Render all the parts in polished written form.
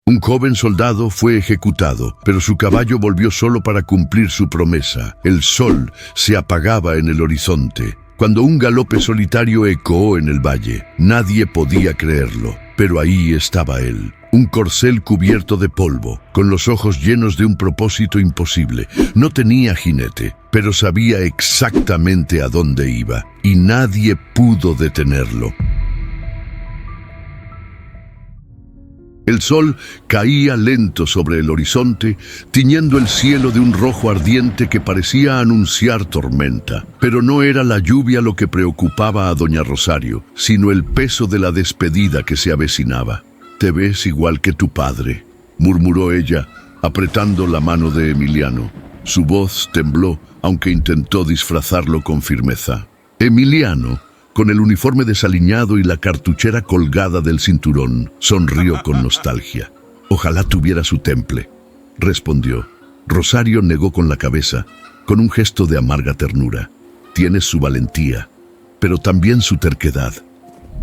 Un joven soldado fue ejecutado, pero su caballo volvió solo para cumplir su promesa. El sol se apagaba en el horizonte, cuando un galope solitario ecoó en el valle. Nadie podía creerlo, pero ahí estaba él. Un corcel cubierto de polvo, con los ojos llenos de un propósito imposible. No tenía jinete, pero sabía exactamente a dónde iba, y nadie pudo detenerlo. El sol caía lento sobre el horizonte, tiñendo el cielo de un rojo ardiente que parecía anunciar tormenta. Pero no era la lluvia lo que preocupaba a doña Rosario, sino el peso de la despedida que se avecinaba. «Te ves igual que tu padre», murmuró ella, apretando la mano de Emiliano. Su voz tembló, aunque intentó disfrazarlo con firmeza. Emiliano, con el uniforme desaliñado y la cartuchera colgada del cinturón, sonrió con nostalgia. «Ojalá tuviera su temple», respondió. Rosario negó con la cabeza, con un gesto de amarga ternura. «Tienes su valentía, pero también su terquedad».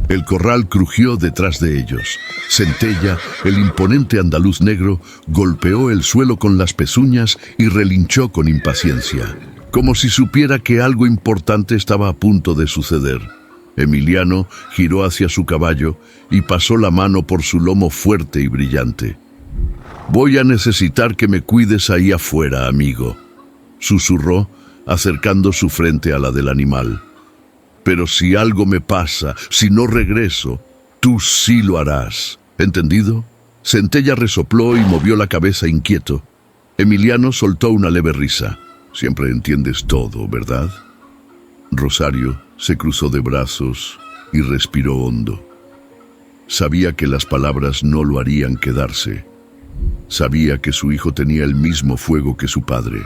El corral crujió detrás de ellos. Centella, el imponente andaluz negro, golpeó el suelo con las pezuñas y relinchó con impaciencia, como si supiera que algo importante estaba a punto de suceder. Emiliano giró hacia su caballo y pasó la mano por su lomo fuerte y brillante. «Voy a necesitar que me cuides ahí afuera, amigo», susurró, acercando su frente a la del animal. «Pero si algo me pasa, si no regreso, tú sí lo harás. ¿Entendido?» Centella resopló y movió la cabeza inquieto. Emiliano soltó una leve risa. «Siempre entiendes todo, ¿verdad?» Rosario se cruzó de brazos y respiró hondo. Sabía que las palabras no lo harían quedarse. Sabía que su hijo tenía el mismo fuego que su padre,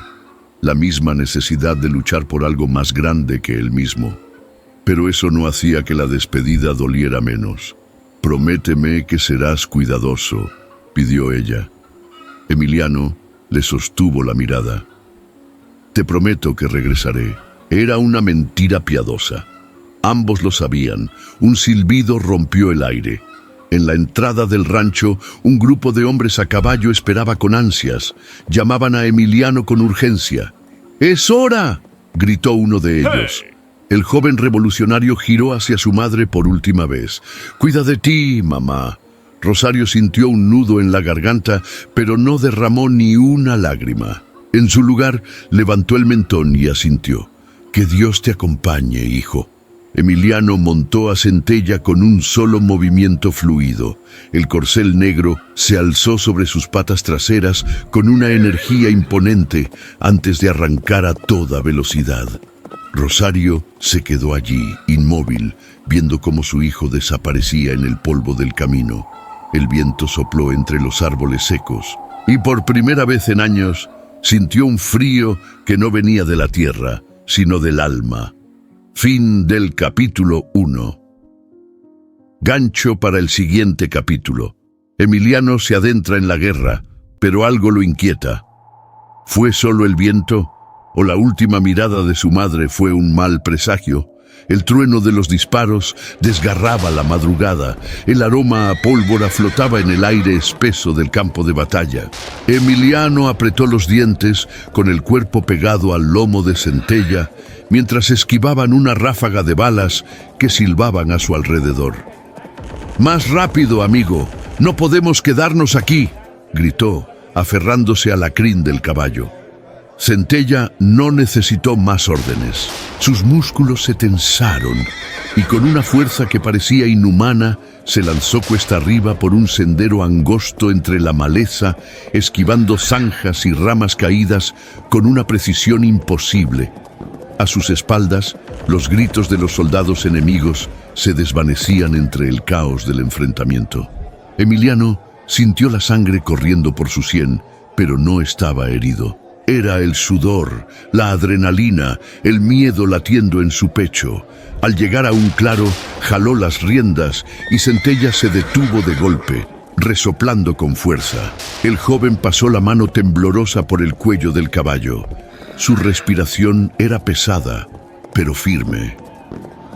la misma necesidad de luchar por algo más grande que él mismo. Pero eso no hacía que la despedida doliera menos. «Prométeme que serás cuidadoso», pidió ella. Emiliano le sostuvo la mirada. «Te prometo que regresaré». Era una mentira piadosa. Ambos lo sabían. Un silbido rompió el aire. En la entrada del rancho, un grupo de hombres a caballo esperaba con ansias. Llamaban a Emiliano con urgencia. «¡Es hora!», gritó uno de ellos. El joven revolucionario giró hacia su madre por última vez. «Cuida de ti, mamá». Rosario sintió un nudo en la garganta, pero no derramó ni una lágrima. En su lugar, levantó el mentón y asintió. «Que Dios te acompañe, hijo». Emiliano montó a Centella con un solo movimiento fluido. El corcel negro se alzó sobre sus patas traseras con una energía imponente antes de arrancar a toda velocidad. Rosario se quedó allí, inmóvil, viendo cómo su hijo desaparecía en el polvo del camino. El viento sopló entre los árboles secos y por primera vez en años sintió un frío que no venía de la tierra, sino del alma. Fin del capítulo 1. Gancho para el siguiente capítulo. Emiliano se adentra en la guerra, pero algo lo inquieta. ¿Fue solo el viento? ¿O la última mirada de su madre fue un mal presagio? El trueno de los disparos desgarraba la madrugada. El aroma a pólvora flotaba en el aire espeso del campo de batalla. Emiliano apretó los dientes, con el cuerpo pegado al lomo de Centella, mientras esquivaban una ráfaga de balas que silbaban a su alrededor. «¡Más rápido, amigo! ¡No podemos quedarnos aquí!», gritó, aferrándose a la crin del caballo. Centella no necesitó más órdenes. Sus músculos se tensaron y con una fuerza que parecía inhumana se lanzó cuesta arriba por un sendero angosto entre la maleza, esquivando zanjas y ramas caídas con una precisión imposible. A sus espaldas, los gritos de los soldados enemigos se desvanecían entre el caos del enfrentamiento. Emiliano sintió la sangre corriendo por su sien, pero no estaba herido. Era el sudor, la adrenalina, el miedo latiendo en su pecho. Al llegar a un claro, jaló las riendas y Centella se detuvo de golpe, resoplando con fuerza. El joven pasó la mano temblorosa por el cuello del caballo. Su respiración era pesada, pero firme.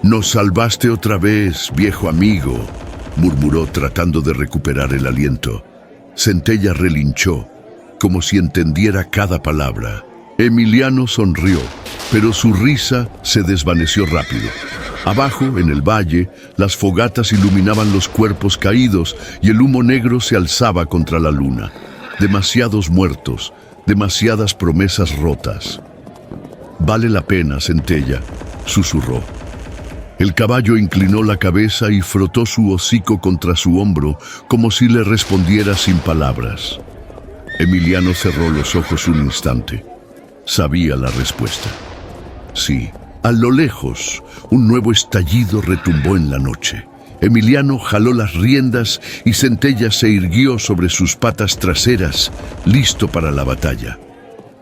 «Nos salvaste otra vez, viejo amigo», murmuró tratando de recuperar el aliento. Centella relinchó, como si entendiera cada palabra. Emiliano sonrió, pero su risa se desvaneció rápido. Abajo, en el valle, las fogatas iluminaban los cuerpos caídos y el humo negro se alzaba contra la luna. Demasiados muertos, demasiadas promesas rotas. «Vale la pena, Centella», susurró. El caballo inclinó la cabeza y frotó su hocico contra su hombro, como si le respondiera sin palabras. Emiliano cerró los ojos un instante. Sabía la respuesta. Sí, a lo lejos, un nuevo estallido retumbó en la noche. Emiliano jaló las riendas y Centella se irguió sobre sus patas traseras, listo para la batalla.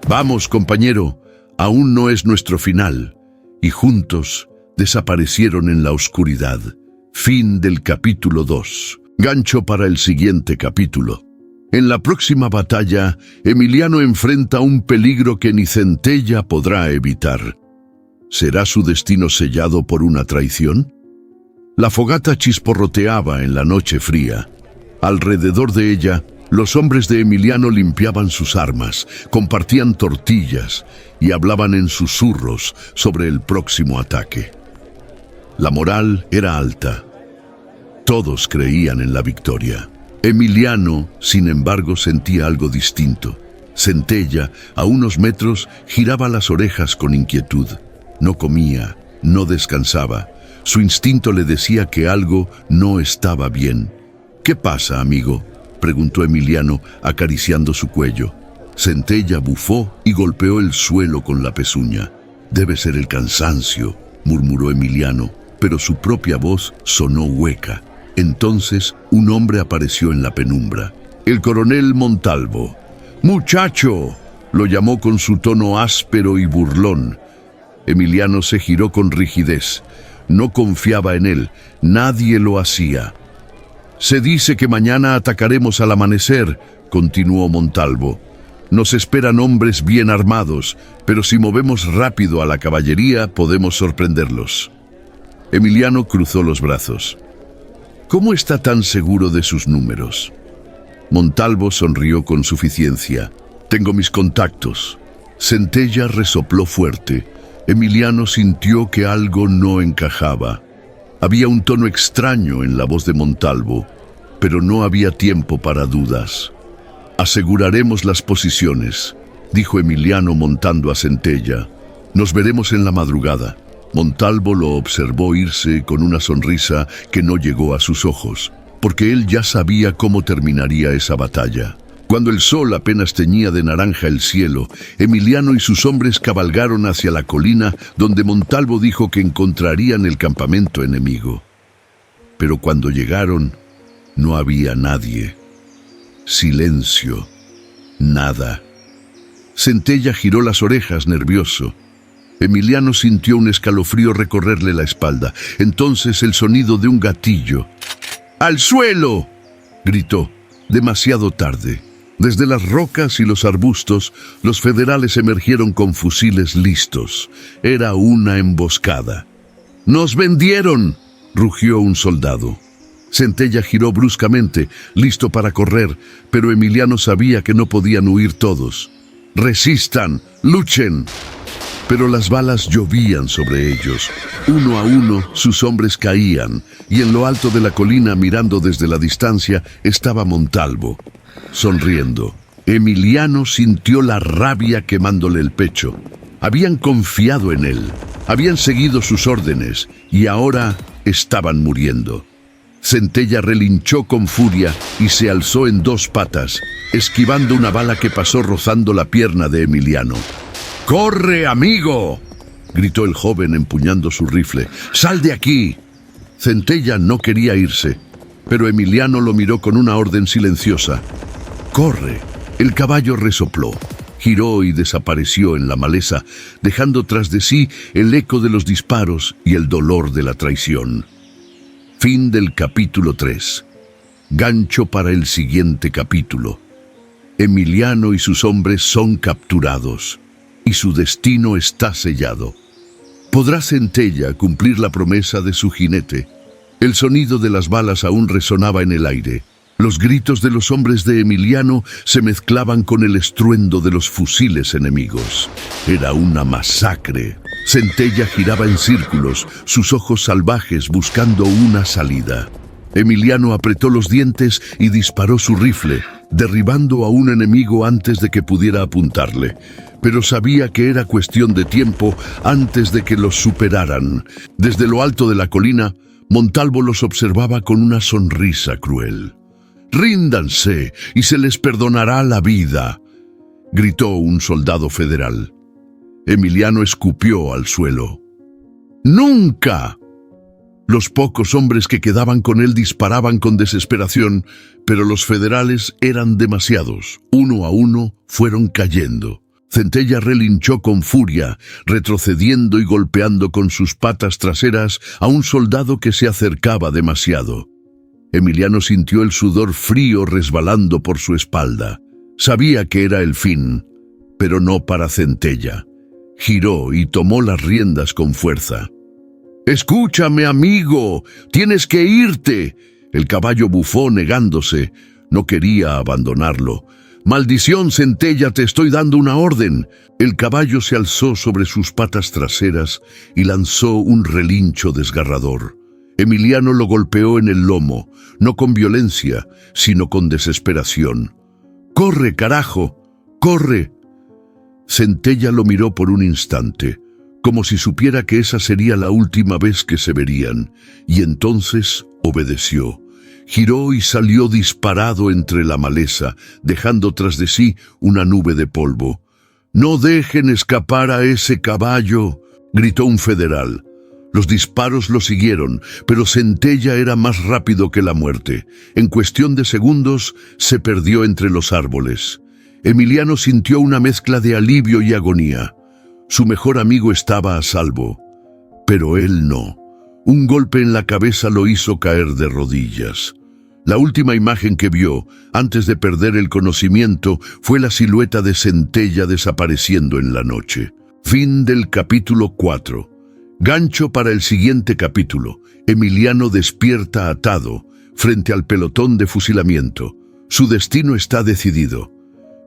«Vamos, compañero, aún no es nuestro final», y juntos desaparecieron en la oscuridad. Fin del capítulo 2. Gancho para el siguiente capítulo. En la próxima batalla, Emiliano enfrenta un peligro que ni Centella podrá evitar. ¿Será su destino sellado por una traición? La fogata chisporroteaba en la noche fría. Alrededor de ella, los hombres de Emiliano limpiaban sus armas, compartían tortillas y hablaban en susurros sobre el próximo ataque. La moral era alta. Todos creían en la victoria. Emiliano, sin embargo, sentía algo distinto. Centella, a unos metros, giraba las orejas con inquietud. No comía, no descansaba. Su instinto le decía que algo no estaba bien. «¿Qué pasa, amigo?», preguntó Emiliano, acariciando su cuello. Centella bufó y golpeó el suelo con la pezuña. «Debe ser el cansancio», murmuró Emiliano, pero su propia voz sonó hueca. Entonces, un hombre apareció en la penumbra. El coronel Montalvo. «¡Muchacho!», lo llamó con su tono áspero y burlón. Emiliano se giró con rigidez. No confiaba en él. Nadie lo hacía. «Se dice que mañana atacaremos al amanecer», continuó Montalvo. «Nos esperan hombres bien armados, pero si movemos rápido a la caballería, podemos sorprenderlos». Emiliano cruzó los brazos. «¿Cómo está tan seguro de sus números?». Montalvo sonrió con suficiencia. «Tengo mis contactos». Centella resopló fuerte. Emiliano sintió que algo no encajaba. Había un tono extraño en la voz de Montalvo, pero no había tiempo para dudas. «Aseguraremos las posiciones», dijo Emiliano montando a Centella. «Nos veremos en la madrugada». Montalvo lo observó irse con una sonrisa que no llegó a sus ojos, porque él ya sabía cómo terminaría esa batalla. Cuando el sol apenas teñía de naranja el cielo, Emiliano y sus hombres cabalgaron hacia la colina donde Montalvo dijo que encontrarían el campamento enemigo. Pero cuando llegaron, no había nadie. Silencio. Nada. Centella giró las orejas nervioso. Emiliano sintió un escalofrío recorrerle la espalda. Entonces el sonido de un gatillo. «¡Al suelo!», gritó. Demasiado tarde. Desde las rocas y los arbustos, los federales emergieron con fusiles listos. Era una emboscada. «¡Nos vendieron!», rugió un soldado. Centella giró bruscamente, listo para correr, pero Emiliano sabía que no podían huir todos. «¡Resistan! ¡Luchen!». Pero las balas llovían sobre ellos. Uno a uno, sus hombres caían, y en lo alto de la colina, mirando desde la distancia, estaba Montalvo, sonriendo. Emiliano sintió la rabia quemándole el pecho. Habían confiado en él, habían seguido sus órdenes, y ahora estaban muriendo. Centella relinchó con furia y se alzó en dos patas, esquivando una bala que pasó rozando la pierna de Emiliano. «¡Corre, amigo!», gritó el joven empuñando su rifle. «¡Sal de aquí!». Centella no quería irse, pero Emiliano lo miró con una orden silenciosa. «¡Corre!». El caballo resopló, giró y desapareció en la maleza, dejando tras de sí el eco de los disparos y el dolor de la traición. Fin del capítulo 3. Gancho para el siguiente capítulo. Emiliano y sus hombres son capturados, y su destino está sellado. ¿Podrá Centella cumplir la promesa de su jinete? El sonido de las balas aún resonaba en el aire. Los gritos de los hombres de Emiliano se mezclaban con el estruendo de los fusiles enemigos. Era una masacre. Centella giraba en círculos, sus ojos salvajes buscando una salida. Emiliano apretó los dientes y disparó su rifle, derribando a un enemigo antes de que pudiera apuntarle. Pero sabía que era cuestión de tiempo antes de que los superaran. Desde lo alto de la colina, Montalvo los observaba con una sonrisa cruel. «Ríndanse y se les perdonará la vida», gritó un soldado federal. Emiliano escupió al suelo. «¡Nunca!». Los pocos hombres que quedaban con él disparaban con desesperación, pero los federales eran demasiados. Uno a uno fueron cayendo. Centella relinchó con furia, retrocediendo y golpeando con sus patas traseras a un soldado que se acercaba demasiado. Emiliano sintió el sudor frío resbalando por su espalda. Sabía que era el fin, pero no para Centella. Giró y tomó las riendas con fuerza. «Escúchame, amigo, tienes que irte». El caballo bufó negándose. No quería abandonarlo. «Maldición, Centella, te estoy dando una orden». El caballo se alzó sobre sus patas traseras y lanzó un relincho desgarrador. Emiliano lo golpeó en el lomo, no con violencia, sino con desesperación. «¡Corre, carajo! ¡Corre!». Centella lo miró por un instante, como si supiera que esa sería la última vez que se verían, y entonces obedeció. Giró y salió disparado entre la maleza, dejando tras de sí una nube de polvo. «¡No dejen escapar a ese caballo!», gritó un federal. Los disparos lo siguieron, pero Centella era más rápido que la muerte. En cuestión de segundos, se perdió entre los árboles. Emiliano sintió una mezcla de alivio y agonía. Su mejor amigo estaba a salvo, pero él no. Un golpe en la cabeza lo hizo caer de rodillas. La última imagen que vio, antes de perder el conocimiento, fue la silueta de Centella desapareciendo en la noche. Fin del capítulo 4. Gancho para el siguiente capítulo. Emiliano despierta atado, frente al pelotón de fusilamiento. Su destino está decidido.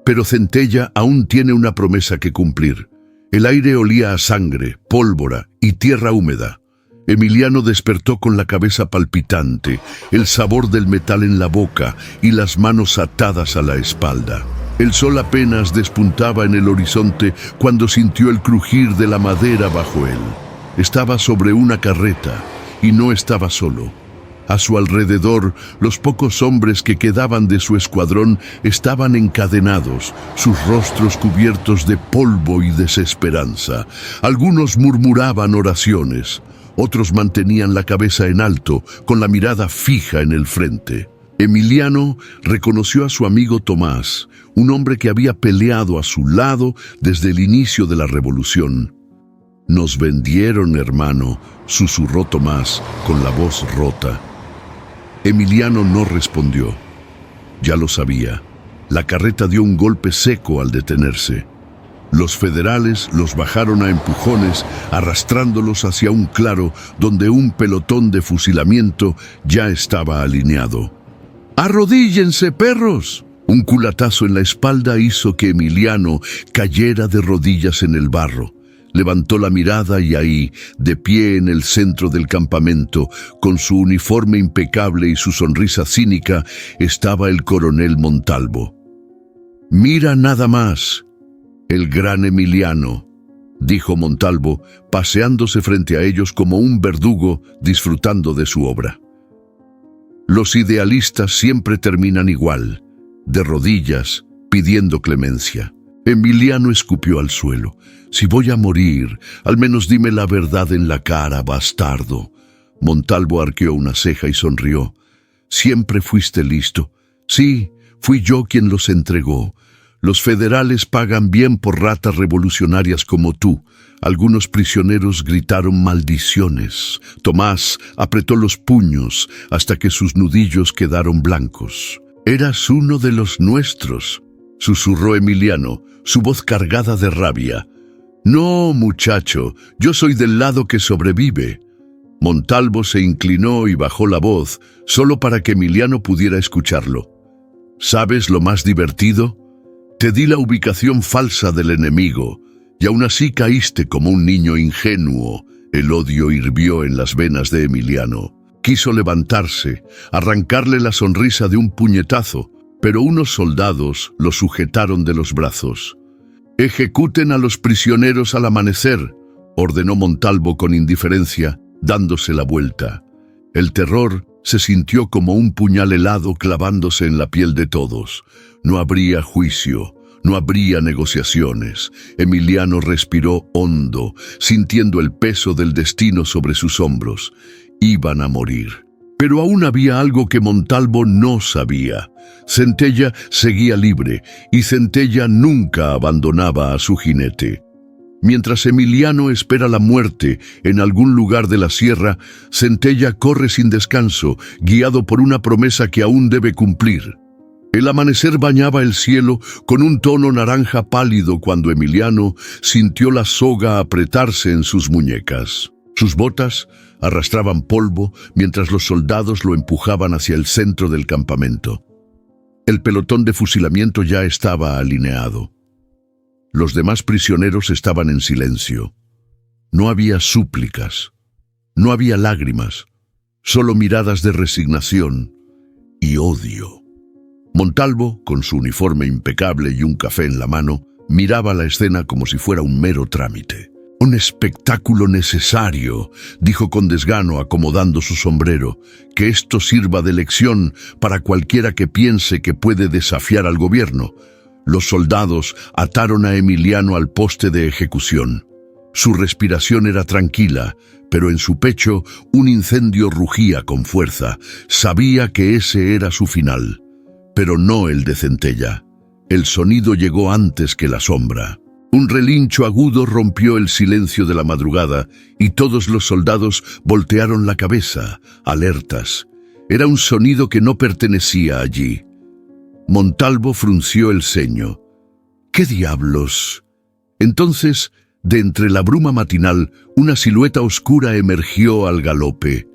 Pero Centella aún tiene una promesa que cumplir. El aire olía a sangre, pólvora y tierra húmeda. Emiliano despertó con la cabeza palpitante, el sabor del metal en la boca y las manos atadas a la espalda. El sol apenas despuntaba en el horizonte cuando sintió el crujir de la madera bajo él. Estaba sobre una carreta y no estaba solo. A su alrededor, los pocos hombres que quedaban de su escuadrón estaban encadenados, sus rostros cubiertos de polvo y desesperanza. Algunos murmuraban oraciones, otros mantenían la cabeza en alto, con la mirada fija en el frente. Emiliano reconoció a su amigo Tomás, un hombre que había peleado a su lado desde el inicio de la revolución. «Nos vendieron, hermano», susurró Tomás con la voz rota. Emiliano no respondió. Ya lo sabía. La carreta dio un golpe seco al detenerse. Los federales los bajaron a empujones, arrastrándolos hacia un claro donde un pelotón de fusilamiento ya estaba alineado. «¡Arrodíllense, perros!». Un culatazo en la espalda hizo que Emiliano cayera de rodillas en el barro. Levantó la mirada y ahí, de pie en el centro del campamento, con su uniforme impecable y su sonrisa cínica, estaba el coronel Montalvo. «Mira nada más, el gran Emiliano», dijo Montalvo, paseándose frente a ellos como un verdugo disfrutando de su obra. Los idealistas siempre terminan igual, de rodillas, pidiendo clemencia. Emiliano escupió al suelo. «Si voy a morir, al menos dime la verdad en la cara, bastardo». Montalvo arqueó una ceja y sonrió. «Siempre fuiste listo. Sí, fui yo quien los entregó. Los federales pagan bien por ratas revolucionarias como tú». Algunos prisioneros gritaron maldiciones. Tomás apretó los puños hasta que sus nudillos quedaron blancos. «Eras uno de los nuestros», susurró Emiliano, su voz cargada de rabia. «No, muchacho, yo soy del lado que sobrevive». Montalvo se inclinó y bajó la voz, solo para que Emiliano pudiera escucharlo. ¿Sabes lo más divertido? Te di la ubicación falsa del enemigo, y aún así caíste como un niño ingenuo. El odio hirvió en las venas de Emiliano. Quiso levantarse, arrancarle la sonrisa de un puñetazo, pero unos soldados lo sujetaron de los brazos. «Ejecuten a los prisioneros al amanecer», ordenó Montalvo con indiferencia, dándose la vuelta. El terror se sintió como un puñal helado clavándose en la piel de todos. No habría juicio, no habría negociaciones. Emiliano respiró hondo, sintiendo el peso del destino sobre sus hombros. Iban a morir. Pero aún había algo que Montalvo no sabía. Centella seguía libre, y Centella nunca abandonaba a su jinete. Mientras Emiliano espera la muerte en algún lugar de la sierra, Centella corre sin descanso, guiado por una promesa que aún debe cumplir. El amanecer bañaba el cielo con un tono naranja pálido cuando Emiliano sintió la soga apretarse en sus muñecas. Sus botas arrastraban polvo mientras los soldados lo empujaban hacia el centro del campamento. El pelotón de fusilamiento ya estaba alineado. Los demás prisioneros estaban en silencio. No había súplicas, no había lágrimas, solo miradas de resignación y odio. Montalvo, con su uniforme impecable y un café en la mano, miraba la escena como si fuera un mero trámite. «Un espectáculo necesario», dijo con desgano acomodando su sombrero, «que esto sirva de lección para cualquiera que piense que puede desafiar al gobierno». Los soldados ataron a Emiliano al poste de ejecución. Su respiración era tranquila, pero en su pecho un incendio rugía con fuerza. Sabía que ese era su final, pero no el de Centella. El sonido llegó antes que la sombra. Un relincho agudo rompió el silencio de la madrugada y todos los soldados voltearon la cabeza, alertas. Era un sonido que no pertenecía allí. Montalvo frunció el ceño. «¿Qué diablos?» Entonces, de entre la bruma matinal, una silueta oscura emergió al galope.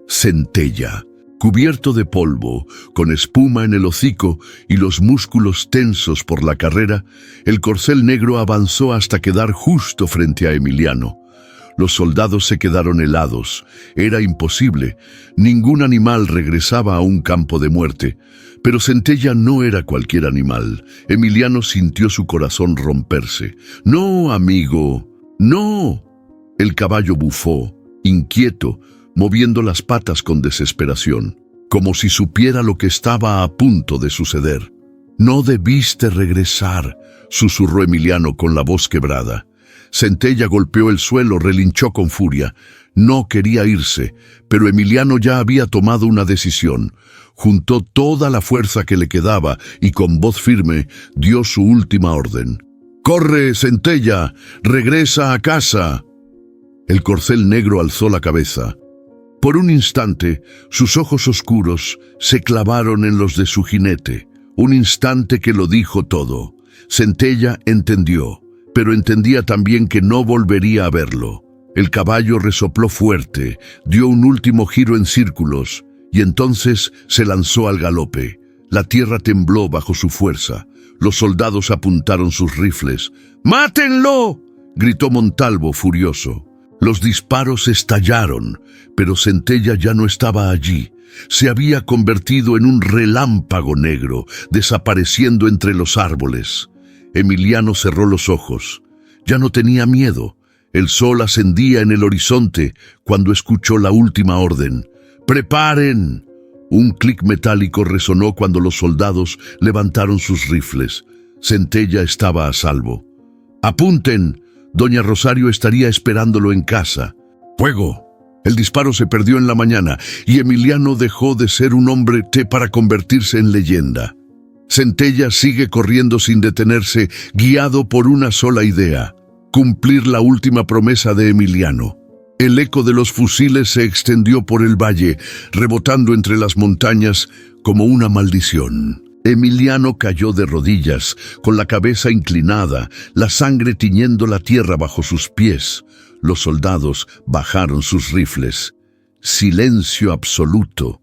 Centella, cubierto de polvo, con espuma en el hocico y los músculos tensos por la carrera, el corcel negro avanzó hasta quedar justo frente a Emiliano. Los soldados se quedaron helados. Era imposible. Ningún animal regresaba a un campo de muerte. Pero Centella no era cualquier animal. Emiliano sintió su corazón romperse. «No, amigo, no». El caballo bufó, inquieto, moviendo las patas con desesperación, como si supiera lo que estaba a punto de suceder. «No debiste regresar», susurró Emiliano con la voz quebrada. Centella golpeó el suelo, relinchó con furia. No quería irse, pero Emiliano ya había tomado una decisión. Juntó toda la fuerza que le quedaba y con voz firme dio su última orden. «¡Corre, Centella! ¡Regresa a casa!». El corcel negro alzó la cabeza. Por un instante, sus ojos oscuros se clavaron en los de su jinete. Un instante que lo dijo todo. Centella entendió, pero entendía también que no volvería a verlo. El caballo resopló fuerte, dio un último giro en círculos, y entonces se lanzó al galope. La tierra tembló bajo su fuerza. Los soldados apuntaron sus rifles. «¡Mátenlo!», gritó Montalvo furioso. Los disparos estallaron, pero Centella ya no estaba allí. Se había convertido en un relámpago negro, desapareciendo entre los árboles. Emiliano cerró los ojos. Ya no tenía miedo. El sol ascendía en el horizonte cuando escuchó la última orden. «¡Preparen!». Un clic metálico resonó cuando los soldados levantaron sus rifles. Centella estaba a salvo. «¡Apunten! Doña Rosario estaría esperándolo en casa». «¡Fuego!». El disparo se perdió en la mañana y Emiliano dejó de ser un hombre para convertirse en leyenda. Centella sigue corriendo sin detenerse, guiado por una sola idea: cumplir la última promesa de Emiliano. El eco de los fusiles se extendió por el valle, rebotando entre las montañas como una maldición. Emiliano cayó de rodillas, con la cabeza inclinada, la sangre tiñendo la tierra bajo sus pies. Los soldados bajaron sus rifles. Silencio absoluto.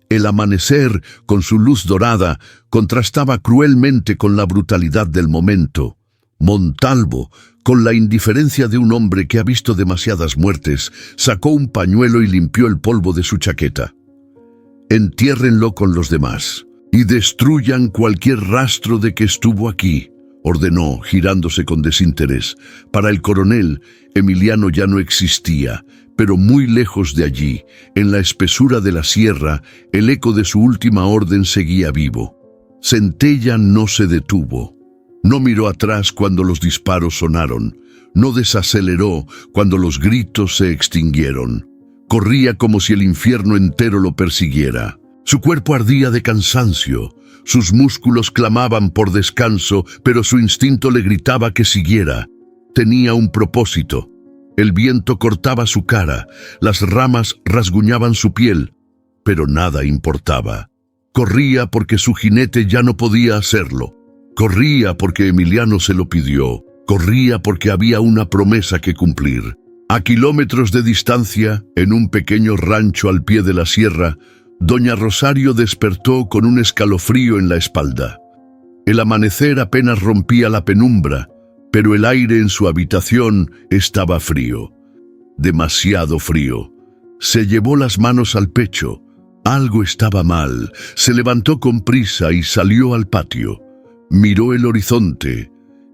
El amanecer, con su luz dorada, contrastaba cruelmente con la brutalidad del momento. Montalvo, con la indiferencia de un hombre que ha visto demasiadas muertes, sacó un pañuelo y limpió el polvo de su chaqueta. «Entiérrenlo con los demás y destruyan cualquier rastro de que estuvo aquí», ordenó, girándose con desinterés. Para el coronel, Emiliano ya no existía, pero muy lejos de allí, en la espesura de la sierra, el eco de su última orden seguía vivo. Centella no se detuvo. No miró atrás cuando los disparos sonaron. No desaceleró cuando los gritos se extinguieron. Corría como si el infierno entero lo persiguiera. Su cuerpo ardía de cansancio. Sus músculos clamaban por descanso, pero su instinto le gritaba que siguiera. Tenía un propósito. El viento cortaba su cara, las ramas rasguñaban su piel, pero nada importaba. Corría porque su jinete ya no podía hacerlo. Corría porque Emiliano se lo pidió. Corría porque había una promesa que cumplir. A kilómetros de distancia, en un pequeño rancho al pie de la sierra, doña Rosario despertó con un escalofrío en la espalda. El amanecer apenas rompía la penumbra, pero el aire en su habitación estaba frío. Demasiado frío. Se llevó las manos al pecho. Algo estaba mal. Se levantó con prisa y salió al patio. Miró el horizonte,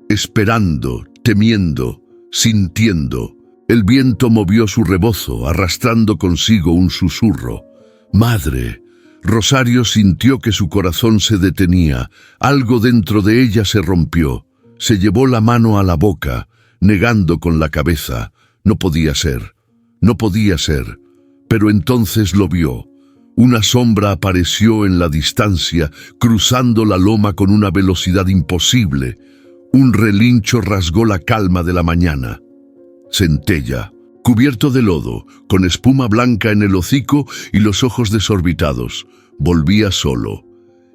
esperando, temiendo, sintiendo. El viento movió su rebozo, arrastrando consigo un susurro. «Madre». Rosario sintió que su corazón se detenía. Algo dentro de ella se rompió. Se llevó la mano a la boca, negando con la cabeza. No podía ser, no podía ser. Pero entonces lo vio. Una sombra apareció en la distancia, cruzando la loma con una velocidad imposible. Un relincho rasgó la calma de la mañana. Centella, cubierto de lodo, con espuma blanca en el hocico y los ojos desorbitados, volvía solo.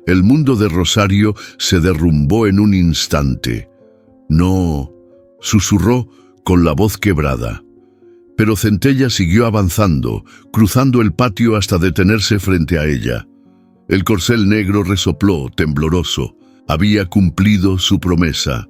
El mundo de Rosario se derrumbó en un instante. «No», susurró con la voz quebrada. Pero Centella siguió avanzando, cruzando el patio hasta detenerse frente a ella. El corcel negro resopló, tembloroso. Había cumplido su promesa.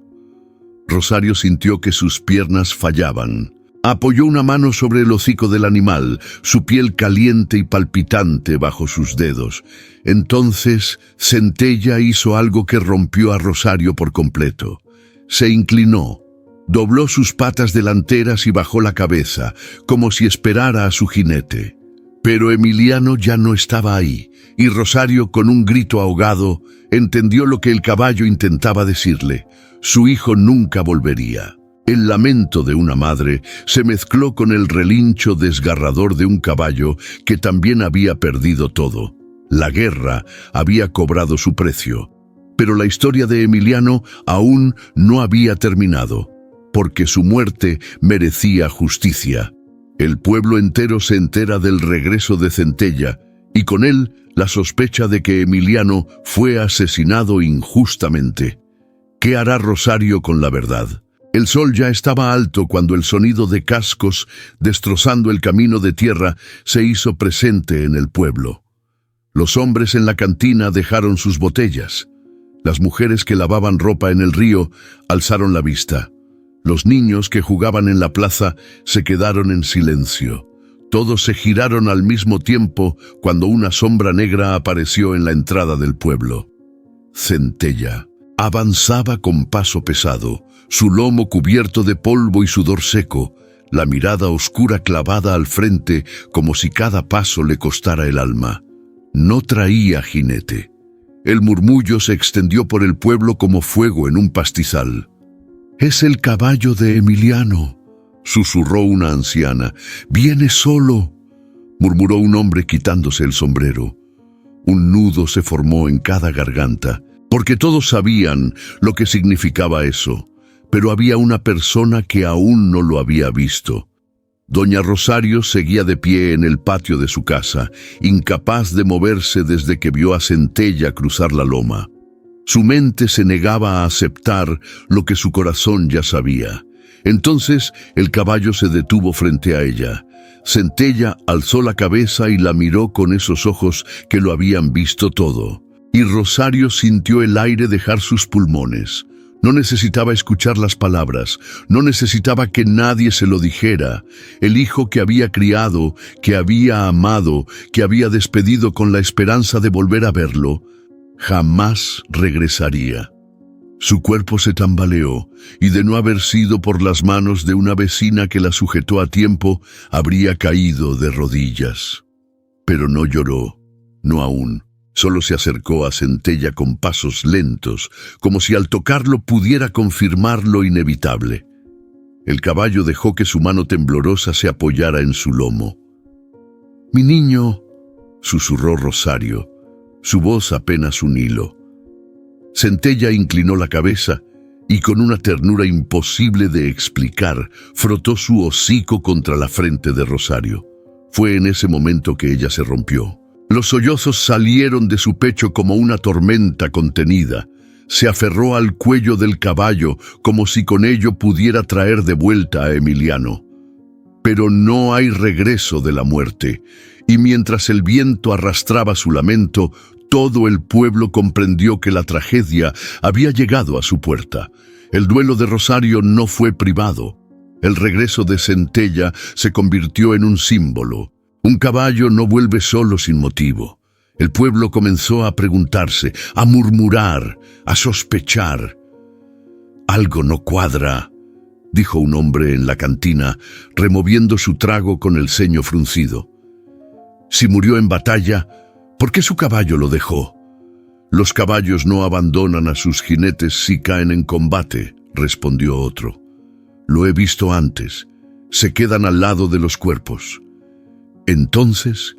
Rosario sintió que sus piernas fallaban. Apoyó una mano sobre el hocico del animal, su piel caliente y palpitante bajo sus dedos. Entonces, Centella hizo algo que rompió a Rosario por completo. Se inclinó, dobló sus patas delanteras y bajó la cabeza, como si esperara a su jinete. Pero Emiliano ya no estaba ahí, y Rosario, con un grito ahogado, entendió lo que el caballo intentaba decirle. Su hijo nunca volvería. El lamento de una madre se mezcló con el relincho desgarrador de un caballo que también había perdido todo. La guerra había cobrado su precio. Pero la historia de Emiliano aún no había terminado, porque su muerte merecía justicia. El pueblo entero se entera del regreso de Centella, y con él la sospecha de que Emiliano fue asesinado injustamente. ¿Qué hará Rosario con la verdad? El sol ya estaba alto cuando el sonido de cascos, destrozando el camino de tierra, se hizo presente en el pueblo. Los hombres en la cantina dejaron sus botellas. Las mujeres que lavaban ropa en el río alzaron la vista. Los niños que jugaban en la plaza se quedaron en silencio. Todos se giraron al mismo tiempo cuando una sombra negra apareció en la entrada del pueblo. Centella avanzaba con paso pesado, su lomo cubierto de polvo y sudor seco, la mirada oscura clavada al frente como si cada paso le costara el alma. No traía jinete. El murmullo se extendió por el pueblo como fuego en un pastizal. «Es el caballo de Emiliano», susurró una anciana. «Viene solo», murmuró un hombre quitándose el sombrero. Un nudo se formó en cada garganta, porque todos sabían lo que significaba eso, pero había una persona que aún no lo había visto. Doña Rosario seguía de pie en el patio de su casa, incapaz de moverse desde que vio a Centella cruzar la loma. Su mente se negaba a aceptar lo que su corazón ya sabía. Entonces el caballo se detuvo frente a ella. Centella alzó la cabeza y la miró con esos ojos que lo habían visto todo. Y Rosario sintió el aire dejar sus pulmones. No necesitaba escuchar las palabras, no necesitaba que nadie se lo dijera. El hijo que había criado, que había amado, que había despedido con la esperanza de volver a verlo, jamás regresaría. Su cuerpo se tambaleó, y de no haber sido por las manos de una vecina que la sujetó a tiempo, habría caído de rodillas. Pero no lloró, no aún. Solo se acercó a Centella con pasos lentos, como si al tocarlo pudiera confirmar lo inevitable. El caballo dejó que su mano temblorosa se apoyara en su lomo. «Mi niño», susurró Rosario, su voz apenas un hilo. Centella inclinó la cabeza y con una ternura imposible de explicar, frotó su hocico contra la frente de Rosario. Fue en ese momento que ella se rompió. Los sollozos salieron de su pecho como una tormenta contenida. Se aferró al cuello del caballo como si con ello pudiera traer de vuelta a Emiliano. Pero no hay regreso de la muerte, y mientras el viento arrastraba su lamento, todo el pueblo comprendió que la tragedia había llegado a su puerta. El duelo de Rosario no fue privado. El regreso de Centella se convirtió en un símbolo. Un caballo no vuelve solo sin motivo. El pueblo comenzó a preguntarse, a murmurar, a sospechar. «Algo no cuadra», dijo un hombre en la cantina, removiendo su trago con el ceño fruncido. «Si murió en batalla, ¿por qué su caballo lo dejó?» «Los caballos no abandonan a sus jinetes si caen en combate», respondió otro. «Lo he visto antes. Se quedan al lado de los cuerpos». Entonces,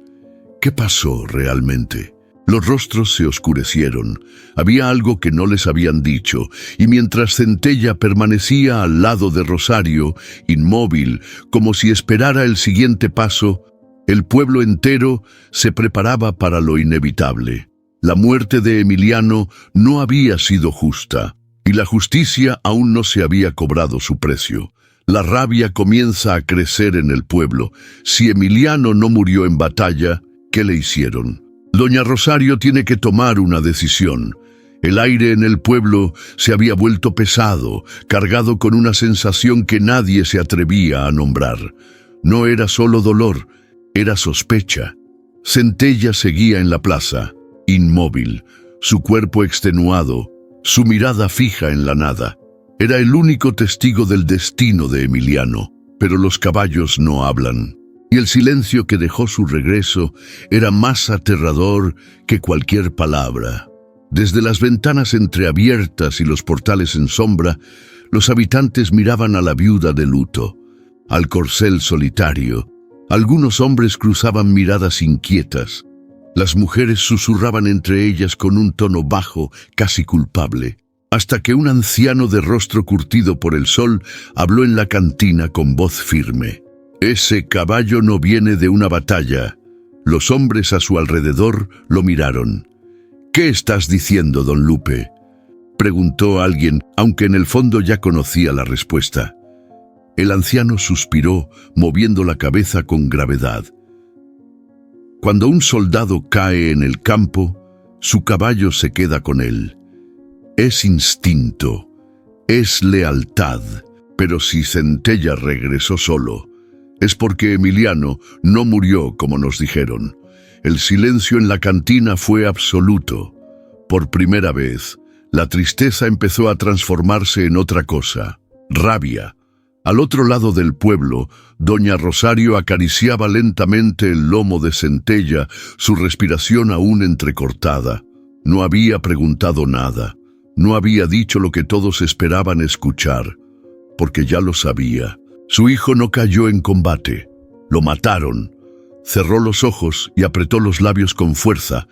¿qué pasó realmente? Los rostros se oscurecieron. Había algo que no les habían dicho, y mientras Centella permanecía al lado de Rosario, inmóvil, como si esperara el siguiente paso, el pueblo entero se preparaba para lo inevitable. La muerte de Emiliano no había sido justa, y la justicia aún no se había cobrado su precio. La rabia comienza a crecer en el pueblo. Si Emiliano no murió en batalla, ¿qué le hicieron? Doña Rosario tiene que tomar una decisión. El aire en el pueblo se había vuelto pesado, cargado con una sensación que nadie se atrevía a nombrar. No era solo dolor, era sospecha. Centella seguía en la plaza, inmóvil, su cuerpo extenuado, su mirada fija en la nada. Era el único testigo del destino de Emiliano, pero los caballos no hablan, y el silencio que dejó su regreso era más aterrador que cualquier palabra. Desde las ventanas entreabiertas y los portales en sombra, los habitantes miraban a la viuda de luto, al corcel solitario. Algunos hombres cruzaban miradas inquietas. Las mujeres susurraban entre ellas con un tono bajo, casi culpable, hasta que un anciano de rostro curtido por el sol habló en la cantina con voz firme. «Ese caballo no viene de una batalla». Los hombres a su alrededor lo miraron. «¿Qué estás diciendo, don Lupe?», preguntó alguien, aunque en el fondo ya conocía la respuesta. El anciano suspiró, moviendo la cabeza con gravedad. «Cuando un soldado cae en el campo, su caballo se queda con él. Es instinto, es lealtad, pero si Centella regresó solo, es porque Emiliano no murió como nos dijeron». El silencio en la cantina fue absoluto. Por primera vez, la tristeza empezó a transformarse en otra cosa, rabia. Al otro lado del pueblo, doña Rosario acariciaba lentamente el lomo de Centella, su respiración aún entrecortada. No había preguntado nada. No había dicho lo que todos esperaban escuchar, porque ya lo sabía. Su hijo no cayó en combate. Lo mataron. Cerró los ojos y apretó los labios con fuerza.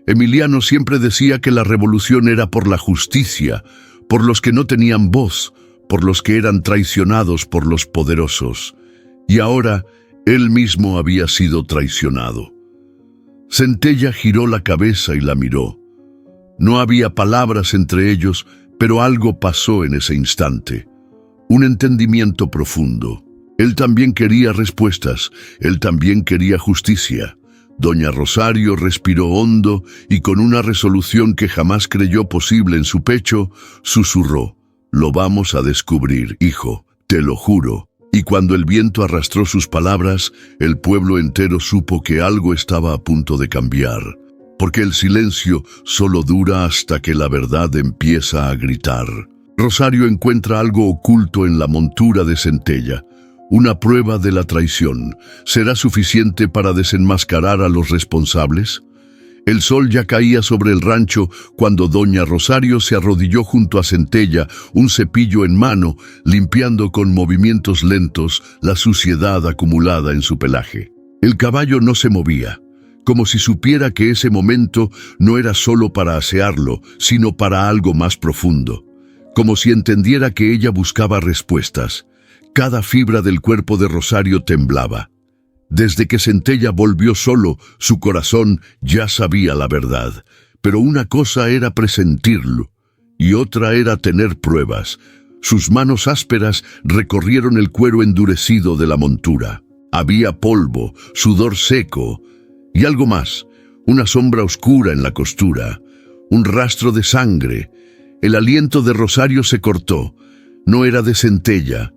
Emiliano siempre decía que la revolución era por la justicia, por los que no tenían voz, por los que eran traicionados por los poderosos. Y ahora él mismo había sido traicionado. Centella giró la cabeza y la miró. No había palabras entre ellos, pero algo pasó en ese instante. Un entendimiento profundo. Él también quería respuestas, él también quería justicia. Doña Rosario respiró hondo y con una resolución que jamás creyó posible en su pecho, susurró: «Lo vamos a descubrir, hijo, te lo juro». Y cuando el viento arrastró sus palabras, el pueblo entero supo que algo estaba a punto de cambiar. Porque el silencio solo dura hasta que la verdad empieza a gritar. Rosario encuentra algo oculto en la montura de Centella. Una prueba de la traición. ¿Será suficiente para desenmascarar a los responsables? El sol ya caía sobre el rancho cuando doña Rosario se arrodilló junto a Centella, un cepillo en mano, limpiando con movimientos lentos la suciedad acumulada en su pelaje. El caballo no se movía, como si supiera que ese momento no era solo para asearlo, sino para algo más profundo. Como si entendiera que ella buscaba respuestas. Cada fibra del cuerpo de Rosario temblaba. Desde que Centella volvió solo, su corazón ya sabía la verdad. Pero una cosa era presentirlo, y otra era tener pruebas. Sus manos ásperas recorrieron el cuero endurecido de la montura. Había polvo, sudor seco, y algo más, una sombra oscura en la costura, un rastro de sangre. El aliento de Rosario se cortó. No era de Centella.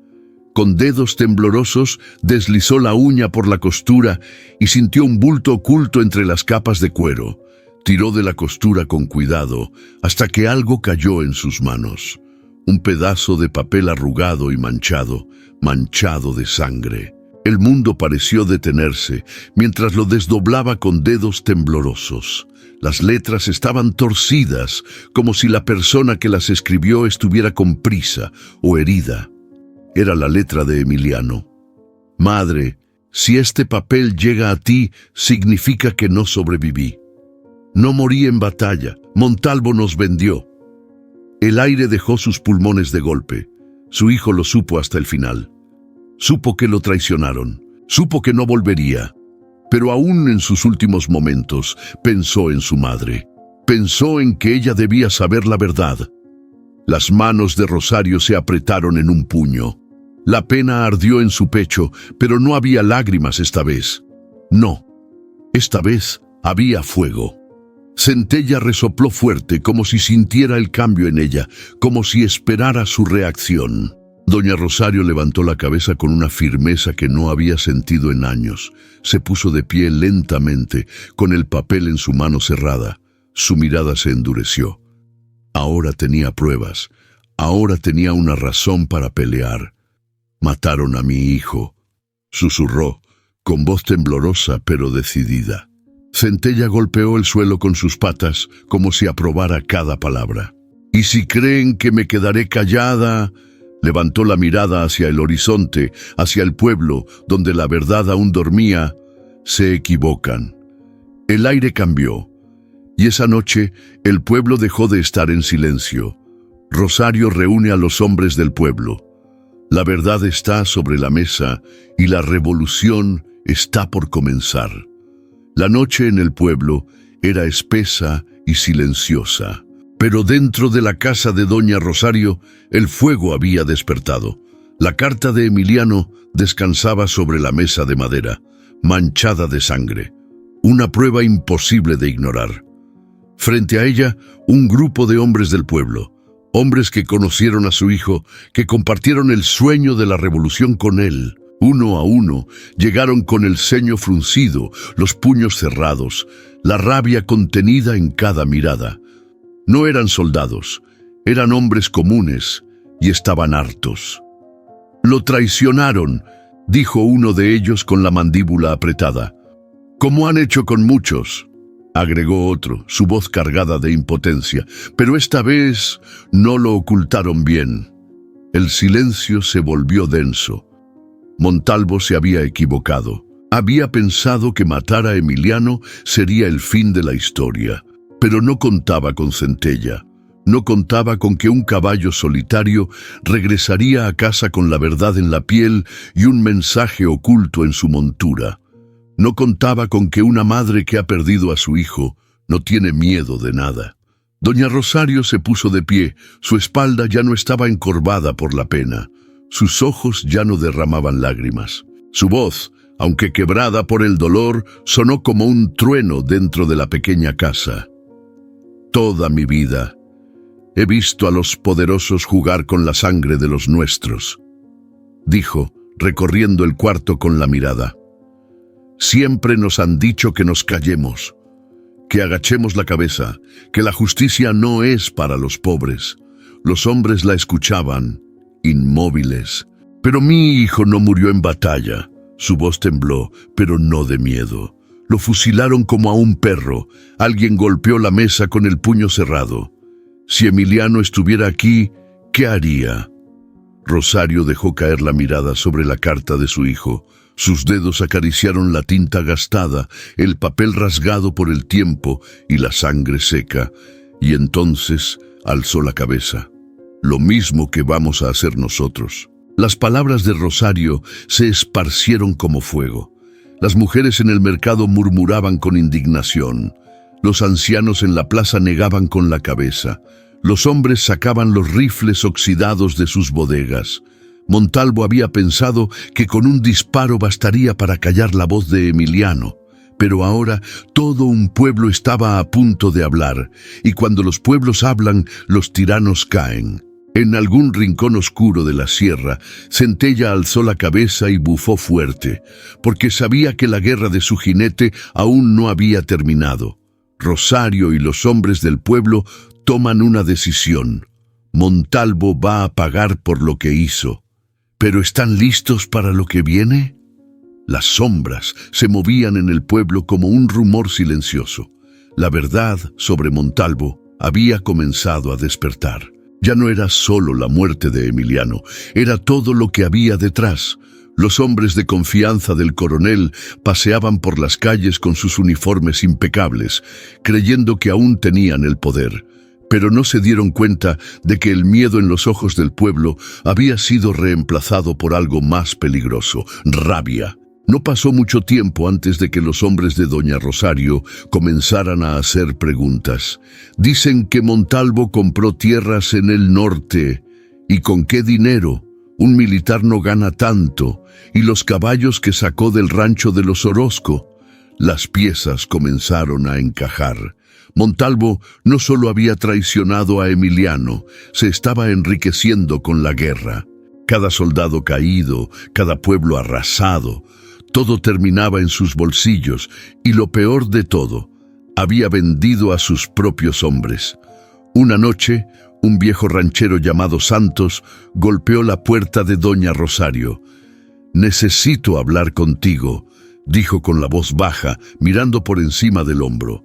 Con dedos temblorosos deslizó la uña por la costura y sintió un bulto oculto entre las capas de cuero. Tiró de la costura con cuidado hasta que algo cayó en sus manos. Un pedazo de papel arrugado y manchado de sangre. El mundo pareció detenerse mientras lo desdoblaba con dedos temblorosos. Las letras estaban torcidas, como si la persona que las escribió estuviera con prisa o herida. Era la letra de Emiliano. «Madre, si este papel llega a ti, significa que no sobreviví. No morí en batalla, Montalvo nos vendió». El aire dejó sus pulmones de golpe. Su hijo lo supo hasta el final. Supo que lo traicionaron, supo que no volvería. Pero aún en sus últimos momentos, pensó en su madre. Pensó en que ella debía saber la verdad. Las manos de Rosario se apretaron en un puño. La pena ardió en su pecho, pero no había lágrimas esta vez. No, esta vez había fuego. Centella resopló fuerte, como si sintiera el cambio en ella, como si esperara su reacción. Doña Rosario levantó la cabeza con una firmeza que no había sentido en años. Se puso de pie lentamente, con el papel en su mano cerrada. Su mirada se endureció. Ahora tenía pruebas. Ahora tenía una razón para pelear. «Mataron a mi hijo», susurró, con voz temblorosa pero decidida. Centella golpeó el suelo con sus patas, como si aprobara cada palabra. «¿Y si creen que me quedaré callada?». Levantó la mirada hacia el horizonte, hacia el pueblo, donde la verdad aún dormía. «Se equivocan». El aire cambió, y esa noche el pueblo dejó de estar en silencio. Rosario reúne a los hombres del pueblo. La verdad está sobre la mesa y la revolución está por comenzar. La noche en el pueblo era espesa y silenciosa, pero dentro de la casa de doña Rosario el fuego había despertado. La carta de Emiliano descansaba sobre la mesa de madera, manchada de sangre, una prueba imposible de ignorar. Frente a ella, un grupo de hombres del pueblo, hombres que conocieron a su hijo, que compartieron el sueño de la revolución con él. Uno a uno, llegaron con el ceño fruncido, los puños cerrados, la rabia contenida en cada mirada. No eran soldados, eran hombres comunes y estaban hartos. «Lo traicionaron», dijo uno de ellos con la mandíbula apretada. «Como han hecho con muchos», agregó otro, su voz cargada de impotencia, «pero esta vez no lo ocultaron bien». El silencio se volvió denso. Montalvo se había equivocado. Había pensado que matar a Emiliano sería el fin de la historia, pero no contaba con Centella. No contaba con que un caballo solitario regresaría a casa con la verdad en la piel y un mensaje oculto en su montura. No contaba con que una madre que ha perdido a su hijo no tiene miedo de nada. Doña Rosario se puso de pie, su espalda ya no estaba encorvada por la pena. Sus ojos ya no derramaban lágrimas. Su voz, aunque quebrada por el dolor, sonó como un trueno dentro de la pequeña casa. Toda mi vida he visto a los poderosos jugar con la sangre de los nuestros, dijo, recorriendo el cuarto con la mirada. Siempre nos han dicho que nos callemos, que agachemos la cabeza, que la justicia no es para los pobres. Los hombres la escuchaban, inmóviles. Pero mi hijo no murió en batalla. Su voz tembló, pero no de miedo. Lo fusilaron como a un perro. Alguien golpeó la mesa con el puño cerrado. Si Emiliano estuviera aquí, ¿qué haría? Rosario dejó caer la mirada sobre la carta de su hijo. Sus dedos acariciaron la tinta gastada, el papel rasgado por el tiempo y la sangre seca, y entonces alzó la cabeza. Lo mismo que vamos a hacer nosotros. Las palabras de Rosario se esparcieron como fuego. Las mujeres en el mercado murmuraban con indignación. Los ancianos en la plaza negaban con la cabeza. Los hombres sacaban los rifles oxidados de sus bodegas. Montalvo había pensado que con un disparo bastaría para callar la voz de Emiliano. Pero ahora todo un pueblo estaba a punto de hablar, y cuando los pueblos hablan, los tiranos caen. En algún rincón oscuro de la sierra, Centella alzó la cabeza y bufó fuerte, porque sabía que la guerra de su jinete aún no había terminado. Rosario y los hombres del pueblo toman una decisión. Montalvo va a pagar por lo que hizo. ¿Pero están listos para lo que viene? Las sombras se movían en el pueblo como un rumor silencioso. La verdad sobre Montalvo había comenzado a despertar. Ya no era solo la muerte de Emiliano, era todo lo que había detrás. Los hombres de confianza del coronel paseaban por las calles con sus uniformes impecables, creyendo que aún tenían el poder. Pero no se dieron cuenta de que el miedo en los ojos del pueblo había sido reemplazado por algo más peligroso: rabia. No pasó mucho tiempo antes de que los hombres de doña Rosario comenzaran a hacer preguntas. Dicen que Montalvo compró tierras en el norte. ¿Y con qué dinero? Un militar no gana tanto. ¿Y los caballos que sacó del rancho de los Orozco? Las piezas comenzaron a encajar. Montalvo no solo había traicionado a Emiliano, se estaba enriqueciendo con la guerra. Cada soldado caído, cada pueblo arrasado, todo terminaba en sus bolsillos, y lo peor de todo, había vendido a sus propios hombres. Una noche, un viejo ranchero llamado Santos golpeó la puerta de doña Rosario. «Necesito hablar contigo», dijo con la voz baja, mirando por encima del hombro.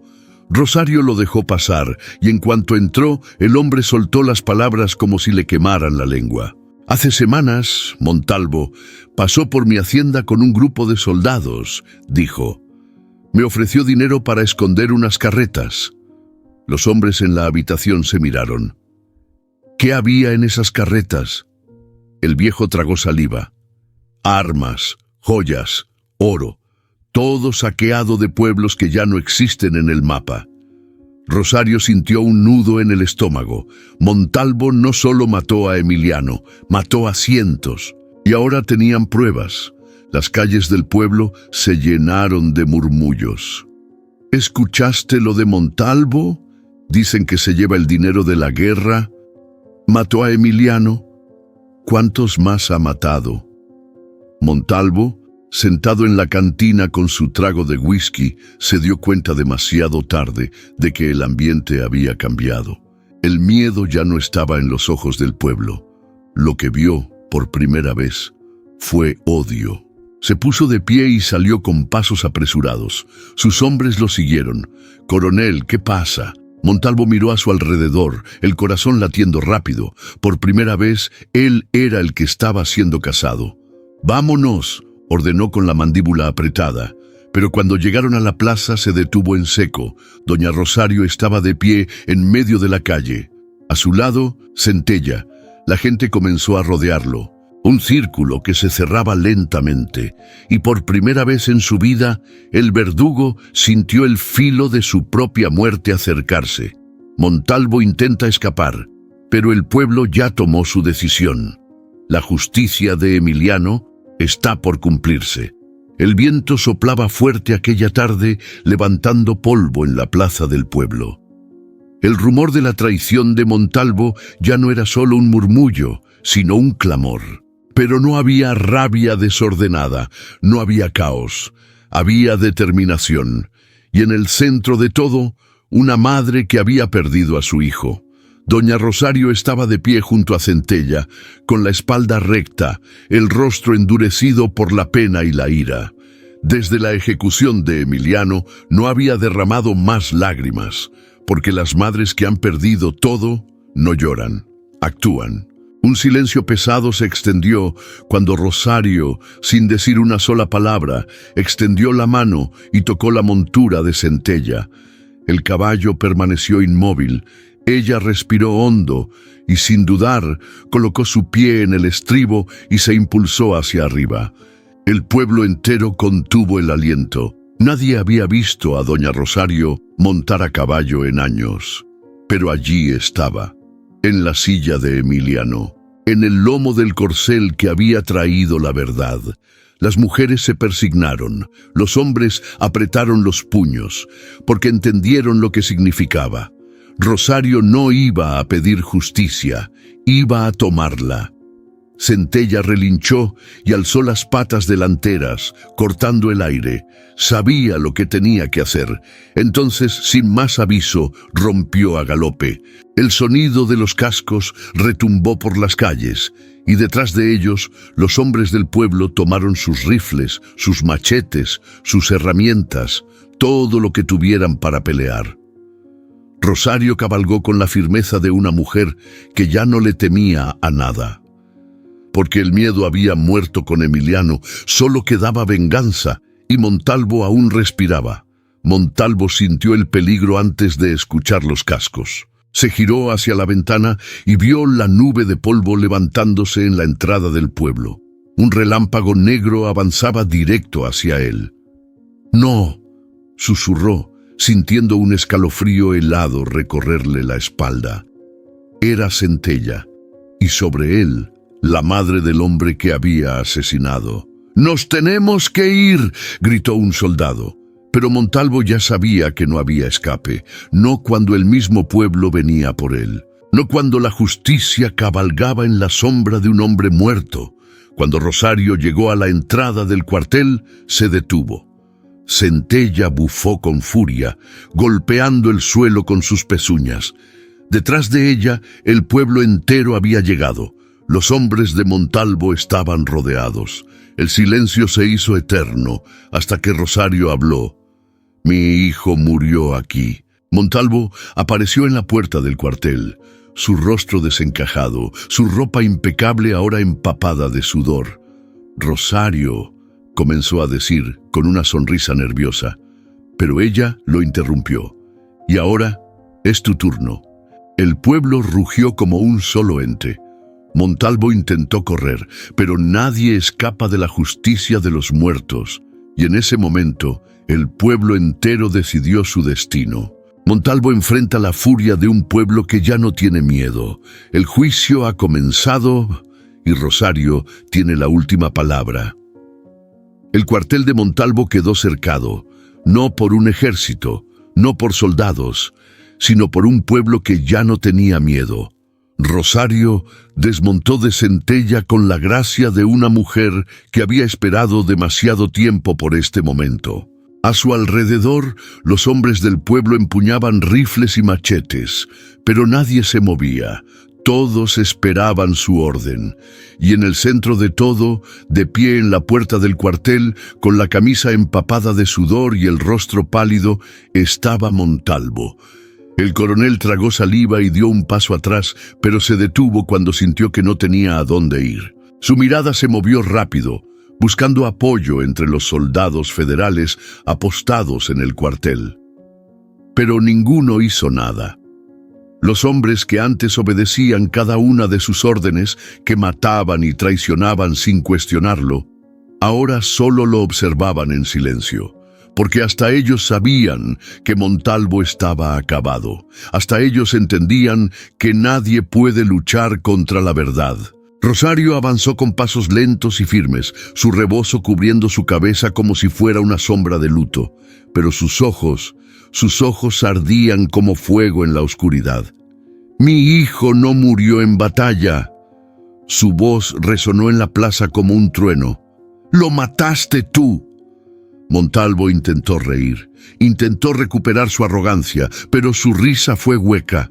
Rosario lo dejó pasar, y en cuanto entró, el hombre soltó las palabras como si le quemaran la lengua. «Hace semanas, Montalvo pasó por mi hacienda con un grupo de soldados», dijo. «Me ofreció dinero para esconder unas carretas». Los hombres en la habitación se miraron. ¿Qué había en esas carretas? El viejo tragó saliva. Armas, joyas, oro, todo saqueado de pueblos que ya no existen en el mapa. Rosario sintió un nudo en el estómago. Montalvo no solo mató a Emiliano, mató a cientos. Y ahora tenían pruebas. Las calles del pueblo se llenaron de murmullos. ¿Escuchaste lo de Montalvo? Dicen que se lleva el dinero de la guerra. ¿Mató a Emiliano? ¿Cuántos más ha matado? Montalvo, sentado en la cantina con su trago de whisky, se dio cuenta demasiado tarde de que el ambiente había cambiado. El miedo ya no estaba en los ojos del pueblo. Lo que vio, por primera vez, fue odio. Se puso de pie y salió con pasos apresurados. Sus hombres lo siguieron. «Coronel, ¿qué pasa?» Montalvo miró a su alrededor, el corazón latiendo rápido. Por primera vez, él era el que estaba siendo cazado. «Vámonos», ordenó con la mandíbula apretada. Pero cuando llegaron a la plaza se detuvo en seco. Doña Rosario estaba de pie en medio de la calle. A su lado, Centella. La gente comenzó a rodearlo. Un círculo que se cerraba lentamente. Y por primera vez en su vida, el verdugo sintió el filo de su propia muerte acercarse. Montalvo intenta escapar, pero el pueblo ya tomó su decisión. La justicia de Emiliano está por cumplirse. El viento soplaba fuerte aquella tarde, levantando polvo en la plaza del pueblo. El rumor de la traición de Montalvo ya no era solo un murmullo, sino un clamor. Pero no había rabia desordenada, no había caos, había determinación. Y en el centro de todo, una madre que había perdido a su hijo. Doña Rosario estaba de pie junto a Centella, con la espalda recta, el rostro endurecido por la pena y la ira. Desde la ejecución de Emiliano no había derramado más lágrimas, porque las madres que han perdido todo no lloran, actúan. Un silencio pesado se extendió cuando Rosario, sin decir una sola palabra, extendió la mano y tocó la montura de Centella. El caballo permaneció inmóvil. Ella respiró hondo y, sin dudar, colocó su pie en el estribo y se impulsó hacia arriba. El pueblo entero contuvo el aliento. Nadie había visto a doña Rosario montar a caballo en años. Pero allí estaba, en la silla de Emiliano, en el lomo del corcel que había traído la verdad. Las mujeres se persignaron, los hombres apretaron los puños, porque entendieron lo que significaba. Rosario no iba a pedir justicia, iba a tomarla. Centella relinchó y alzó las patas delanteras, cortando el aire. Sabía lo que tenía que hacer. Entonces, sin más aviso, rompió a galope. El sonido de los cascos retumbó por las calles, y detrás de ellos, los hombres del pueblo tomaron sus rifles, sus machetes, sus herramientas, todo lo que tuvieran para pelear. Rosario cabalgó con la firmeza de una mujer que ya no le temía a nada. Porque el miedo había muerto con Emiliano, solo quedaba venganza, y Montalvo aún respiraba. Montalvo sintió el peligro antes de escuchar los cascos. Se giró hacia la ventana y vio la nube de polvo levantándose en la entrada del pueblo. Un relámpago negro avanzaba directo hacia él. «No», susurró, sintiendo un escalofrío helado recorrerle la espalda. Era Centella, y sobre él, la madre del hombre que había asesinado. «¡Nos tenemos que ir!», gritó un soldado. Pero Montalvo ya sabía que no había escape, no cuando el mismo pueblo venía por él, no cuando la justicia cabalgaba en la sombra de un hombre muerto. Cuando Rosario llegó a la entrada del cuartel, se detuvo. Centella bufó con furia, golpeando el suelo con sus pezuñas. Detrás de ella, el pueblo entero había llegado. Los hombres de Montalvo estaban rodeados. El silencio se hizo eterno hasta que Rosario habló. «Mi hijo murió aquí». Montalvo apareció en la puerta del cuartel, su rostro desencajado, su ropa impecable ahora empapada de sudor. «Rosario», comenzó a decir con una sonrisa nerviosa, pero ella lo interrumpió. «Y ahora es tu turno». El pueblo rugió como un solo ente. Montalvo intentó correr, pero nadie escapa de la justicia de los muertos, y en ese momento el pueblo entero decidió su destino. Montalvo enfrenta la furia de un pueblo que ya no tiene miedo. El juicio ha comenzado y Rosario tiene la última palabra. El cuartel de Montalvo quedó cercado, no por un ejército, no por soldados, sino por un pueblo que ya no tenía miedo. Rosario desmontó de Centella con la gracia de una mujer que había esperado demasiado tiempo por este momento. A su alrededor, los hombres del pueblo empuñaban rifles y machetes, pero nadie se movía. Todos esperaban su orden. Y en el centro de todo, de pie en la puerta del cuartel, con la camisa empapada de sudor y el rostro pálido, estaba Montalvo. El coronel tragó saliva y dio un paso atrás, pero se detuvo cuando sintió que no tenía a dónde ir. Su mirada se movió rápido, buscando apoyo entre los soldados federales apostados en el cuartel. Pero ninguno hizo nada. Los hombres que antes obedecían cada una de sus órdenes, que mataban y traicionaban sin cuestionarlo, ahora solo lo observaban en silencio. Porque hasta ellos sabían que Montalvo estaba acabado. Hasta ellos entendían que nadie puede luchar contra la verdad. Rosario avanzó con pasos lentos y firmes, su rebozo cubriendo su cabeza como si fuera una sombra de luto, pero sus ojos ardían como fuego en la oscuridad. «Mi hijo no murió en batalla». Su voz resonó en la plaza como un trueno. «¡Lo mataste tú!». Montalvo intentó reír, intentó recuperar su arrogancia, pero su risa fue hueca.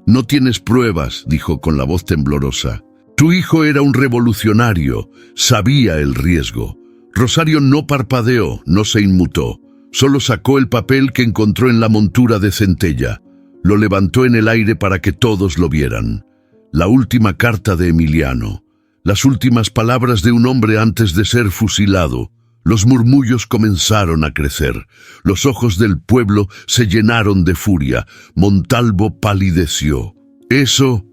«No tienes pruebas», dijo con la voz temblorosa. «Tu hijo era un revolucionario, sabía el riesgo». Rosario no parpadeó, no se inmutó. Solo sacó el papel que encontró en la montura de Centella. Lo levantó en el aire para que todos lo vieran. La última carta de Emiliano. Las últimas palabras de un hombre antes de ser fusilado. Los murmullos comenzaron a crecer. Los ojos del pueblo se llenaron de furia. Montalvo palideció. Eso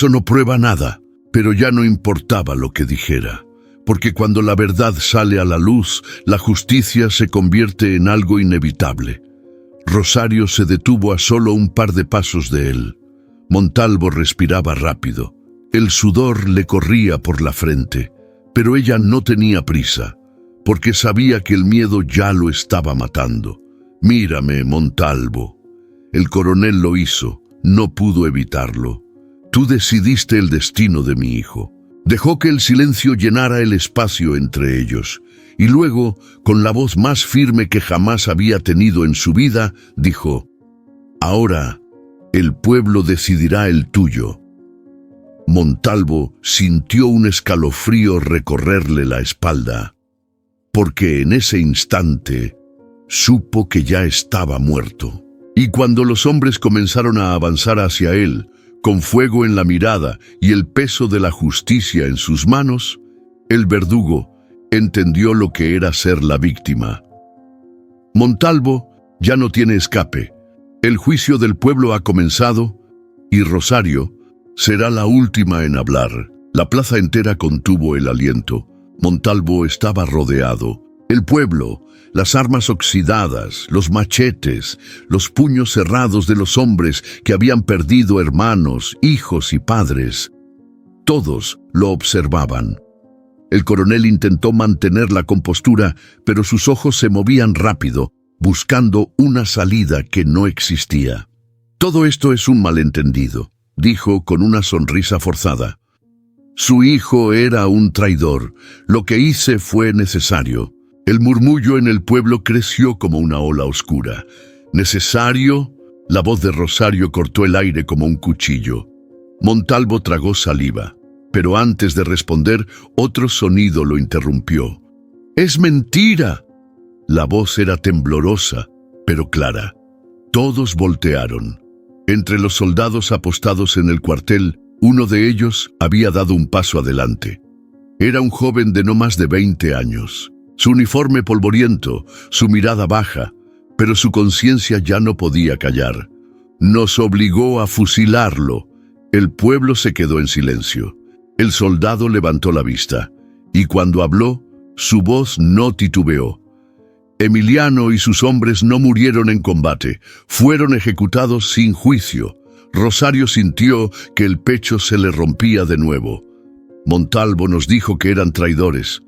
no prueba nada. Pero ya no importaba lo que dijera. Porque cuando la verdad sale a la luz, la justicia se convierte en algo inevitable. Rosario se detuvo a solo un par de pasos de él. Montalvo respiraba rápido. El sudor le corría por la frente, pero ella no tenía prisa, porque sabía que el miedo ya lo estaba matando. «Mírame, Montalvo». El coronel lo hizo, no pudo evitarlo. «Tú decidiste el destino de mi hijo». Dejó que el silencio llenara el espacio entre ellos, y luego, con la voz más firme que jamás había tenido en su vida, dijo: «Ahora, el pueblo decidirá el tuyo». Montalvo sintió un escalofrío recorrerle la espalda, porque en ese instante supo que ya estaba muerto. Y cuando los hombres comenzaron a avanzar hacia él, con fuego en la mirada y el peso de la justicia en sus manos, el verdugo entendió lo que era ser la víctima. Montalvo ya no tiene escape. El juicio del pueblo ha comenzado y Rosario será la última en hablar. La plaza entera contuvo el aliento. Montalvo estaba rodeado. El pueblo, las armas oxidadas, los machetes, los puños cerrados de los hombres que habían perdido hermanos, hijos y padres. Todos lo observaban. El coronel intentó mantener la compostura, pero sus ojos se movían rápido, buscando una salida que no existía. «Todo esto es un malentendido», dijo con una sonrisa forzada. «Su hijo era un traidor. Lo que hice fue necesario». El murmullo en el pueblo creció como una ola oscura. «¿Necesario?». La voz de Rosario cortó el aire como un cuchillo. Montalvo tragó saliva, pero antes de responder, otro sonido lo interrumpió. «¡Es mentira!». La voz era temblorosa, pero clara. Todos voltearon. Entre los soldados apostados en el cuartel, uno de ellos había dado un paso adelante. Era un joven de no más de 20 años. Su uniforme polvoriento, su mirada baja, pero su conciencia ya no podía callar. «Nos obligó a fusilarlo». El pueblo se quedó en silencio. El soldado levantó la vista, y cuando habló, su voz no titubeó. «Emiliano y sus hombres no murieron en combate, fueron ejecutados sin juicio». Rosario sintió que el pecho se le rompía de nuevo. «Montalvo nos dijo que eran traidores,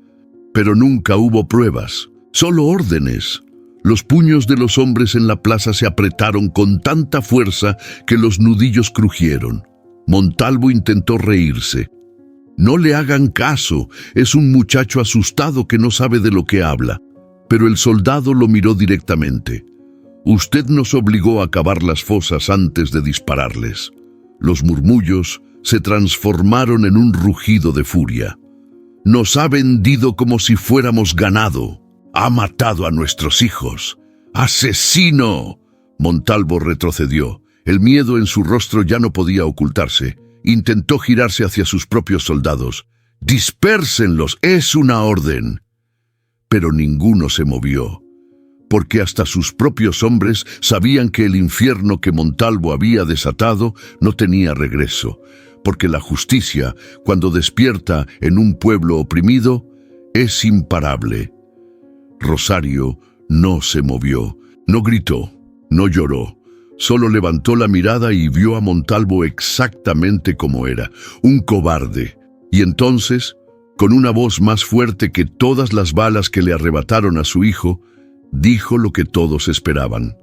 pero nunca hubo pruebas, solo órdenes». Los puños de los hombres en la plaza se apretaron con tanta fuerza que los nudillos crujieron. Montalvo intentó reírse. «No le hagan caso, es un muchacho asustado que no sabe de lo que habla». Pero el soldado lo miró directamente. «Usted nos obligó a cavar las fosas antes de dispararles». Los murmullos se transformaron en un rugido de furia. «Nos ha vendido como si fuéramos ganado. Ha matado a nuestros hijos. ¡Asesino!». Montalvo retrocedió. El miedo en su rostro ya no podía ocultarse. Intentó girarse hacia sus propios soldados. «Dispérsenlos, es una orden». Pero ninguno se movió, porque hasta sus propios hombres sabían que el infierno que Montalvo había desatado no tenía regreso, porque la justicia, cuando despierta en un pueblo oprimido, es imparable. Rosario no se movió, no gritó, no lloró. Solo levantó la mirada y vio a Montalvo exactamente como era, un cobarde, Y entonces, con una voz más fuerte que todas las balas que le arrebataron a su hijo, dijo lo que todos esperaban: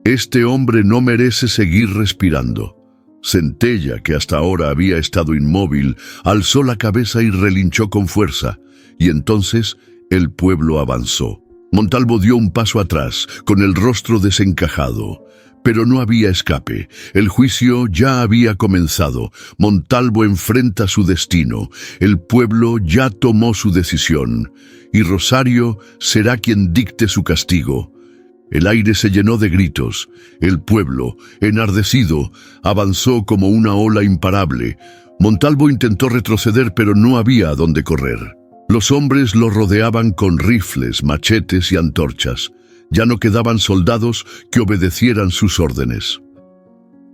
«Este hombre no merece seguir respirando». Centella, que hasta ahora había estado inmóvil, alzó la cabeza y relinchó con fuerza, y entonces el pueblo avanzó. Montalvo dio un paso atrás, con el rostro desencajado. Pero no había escape. El juicio ya había comenzado. Montalvo enfrenta su destino. El pueblo ya tomó su decisión. Y Rosario será quien dicte su castigo. El aire se llenó de gritos. El pueblo, enardecido, avanzó como una ola imparable. Montalvo intentó retroceder, pero no había a dónde correr. Los hombres lo rodeaban con rifles, machetes y antorchas. Ya no quedaban soldados que obedecieran sus órdenes.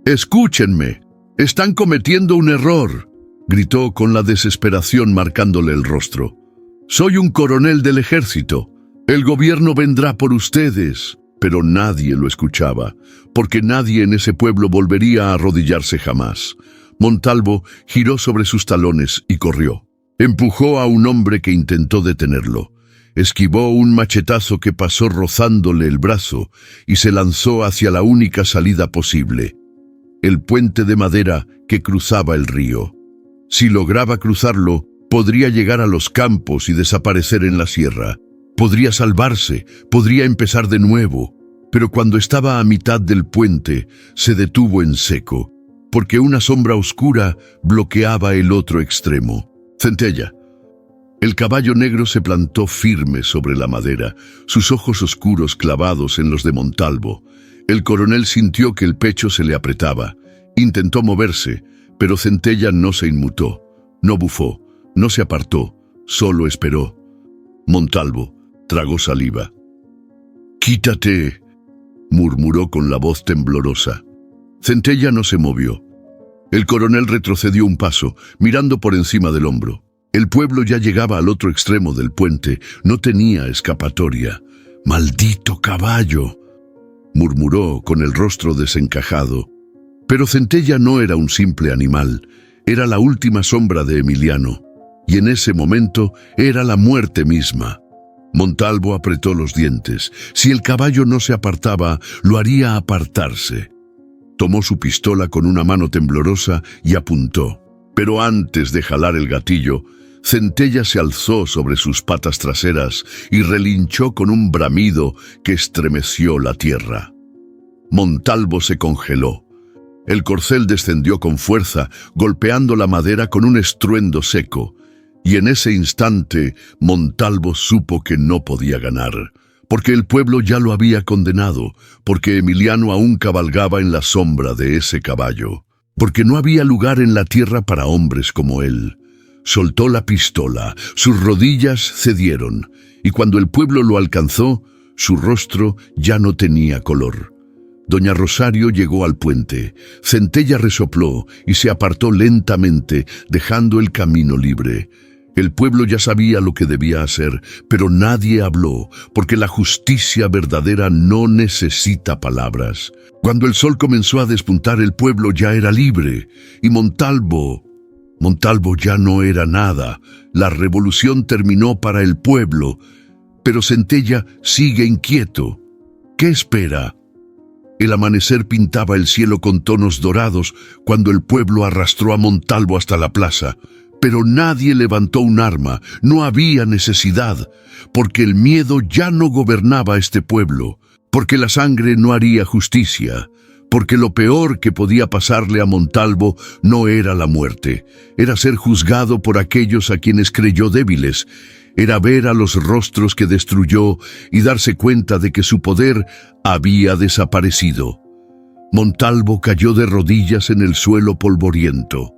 «Escúchenme, están cometiendo un error», gritó con la desesperación marcándole el rostro. «Soy un coronel del ejército. El gobierno vendrá por ustedes». Pero nadie lo escuchaba, porque nadie en ese pueblo volvería a arrodillarse jamás. Montalvo giró sobre sus talones y corrió. Empujó a un hombre que intentó detenerlo. Esquivó un machetazo que pasó rozándole el brazo y se lanzó hacia la única salida posible: el puente de madera que cruzaba el río. Si lograba cruzarlo, podría llegar a los campos y desaparecer en la sierra. Podría salvarse, podría empezar de nuevo. Pero cuando estaba a mitad del puente, se detuvo en seco, porque una sombra oscura bloqueaba el otro extremo. Centella. El caballo negro se plantó firme sobre la madera, sus ojos oscuros clavados en los de Montalvo. El coronel sintió que el pecho se le apretaba. Intentó moverse, pero Centella no se inmutó, no bufó, no se apartó, solo esperó. Montalvo tragó saliva. «Quítate», murmuró con la voz temblorosa. Centella no se movió. El coronel retrocedió un paso, mirando por encima del hombro. El pueblo ya llegaba al otro extremo del puente, no tenía escapatoria. «¡Maldito caballo!», murmuró con el rostro desencajado. Pero Centella no era un simple animal, era la última sombra de Emiliano, y en ese momento era la muerte misma. Montalvo apretó los dientes. Si el caballo no se apartaba, lo haría apartarse. Tomó su pistola con una mano temblorosa y apuntó. Pero antes de jalar el gatillo, Centella se alzó sobre sus patas traseras y relinchó con un bramido que estremeció la tierra. Montalvo se congeló. El corcel descendió con fuerza, golpeando la madera con un estruendo seco. Y en ese instante Montalvo supo que no podía ganar, porque el pueblo ya lo había condenado, porque Emiliano aún cabalgaba en la sombra de ese caballo, porque no había lugar en la tierra para hombres como él. Soltó la pistola, sus rodillas cedieron, y cuando el pueblo lo alcanzó, su rostro ya no tenía color. Doña Rosario llegó al puente. Centella resopló y se apartó lentamente, dejando el camino libre. El pueblo ya sabía lo que debía hacer, pero nadie habló, porque la justicia verdadera no necesita palabras. Cuando el sol comenzó a despuntar, el pueblo ya era libre, y Montalvo ya no era nada. La revolución terminó para el pueblo, pero Centella sigue inquieto. ¿Qué espera? El amanecer pintaba el cielo con tonos dorados cuando el pueblo arrastró a Montalvo hasta la plaza. Pero nadie levantó un arma, no había necesidad, porque el miedo ya no gobernaba este pueblo, porque la sangre no haría justicia, porque lo peor que podía pasarle a Montalvo no era la muerte, era ser juzgado por aquellos a quienes creyó débiles, era ver a los rostros que destruyó y darse cuenta de que su poder había desaparecido. Montalvo cayó de rodillas en el suelo polvoriento.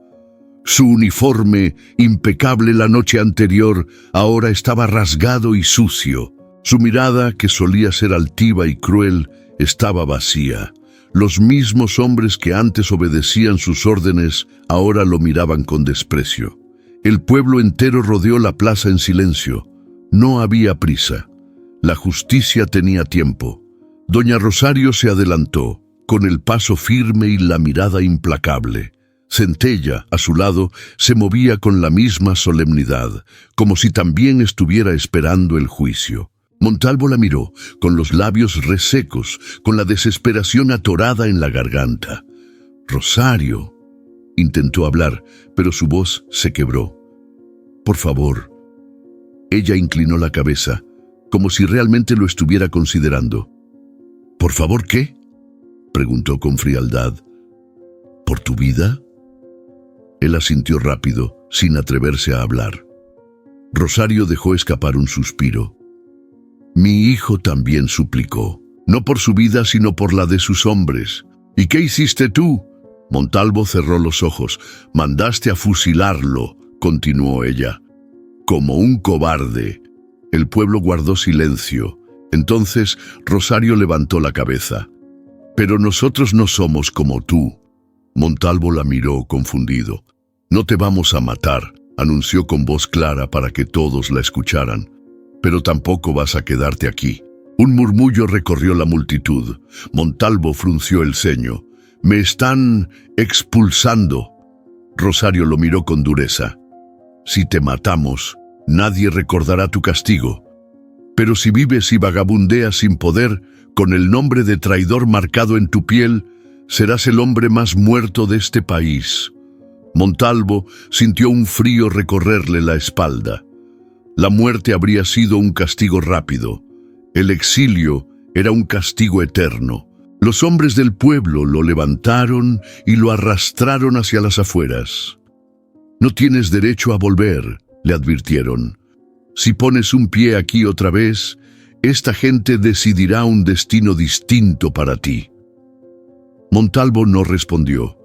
Su uniforme, impecable la noche anterior, ahora estaba rasgado y sucio. Su mirada, que solía ser altiva y cruel, estaba vacía. Los mismos hombres que antes obedecían sus órdenes, ahora lo miraban con desprecio. El pueblo entero rodeó la plaza en silencio. No había prisa. La justicia tenía tiempo. Doña Rosario se adelantó, con el paso firme y la mirada implacable. Centella, a su lado, se movía con la misma solemnidad, como si también estuviera esperando el juicio. Montalvo la miró, con los labios resecos, con la desesperación atorada en la garganta. «Rosario», intentó hablar, pero su voz se quebró. «Por favor». Ella inclinó la cabeza, como si realmente lo estuviera considerando. «¿Por favor qué?», preguntó con frialdad. «¿Por tu vida?». Él asintió rápido, sin atreverse a hablar. Rosario dejó escapar un suspiro. «Mi hijo también suplicó, no por su vida sino por la de sus hombres. ¿Y qué hiciste tú?». Montalvo cerró los ojos. «Mandaste a fusilarlo», continuó ella. «Como un cobarde». El pueblo guardó silencio. Entonces Rosario levantó la cabeza. «Pero nosotros no somos como tú». Montalvo la miró confundido. «No te vamos a matar», anunció con voz clara para que todos la escucharan. «Pero tampoco vas a quedarte aquí». Un murmullo recorrió la multitud. Montalvo frunció el ceño. «Me están expulsando». Rosario lo miró con dureza. «Si te matamos, nadie recordará tu castigo. Pero si vives y vagabundeas sin poder, con el nombre de traidor marcado en tu piel, serás el hombre más muerto de este país». Montalvo sintió un frío recorrerle la espalda. La muerte habría sido un castigo rápido. El exilio era un castigo eterno. Los hombres del pueblo lo levantaron y lo arrastraron hacia las afueras. «No tienes derecho a volver», le advirtieron. «Si pones un pie aquí otra vez, esta gente decidirá un destino distinto para ti». Montalvo no respondió,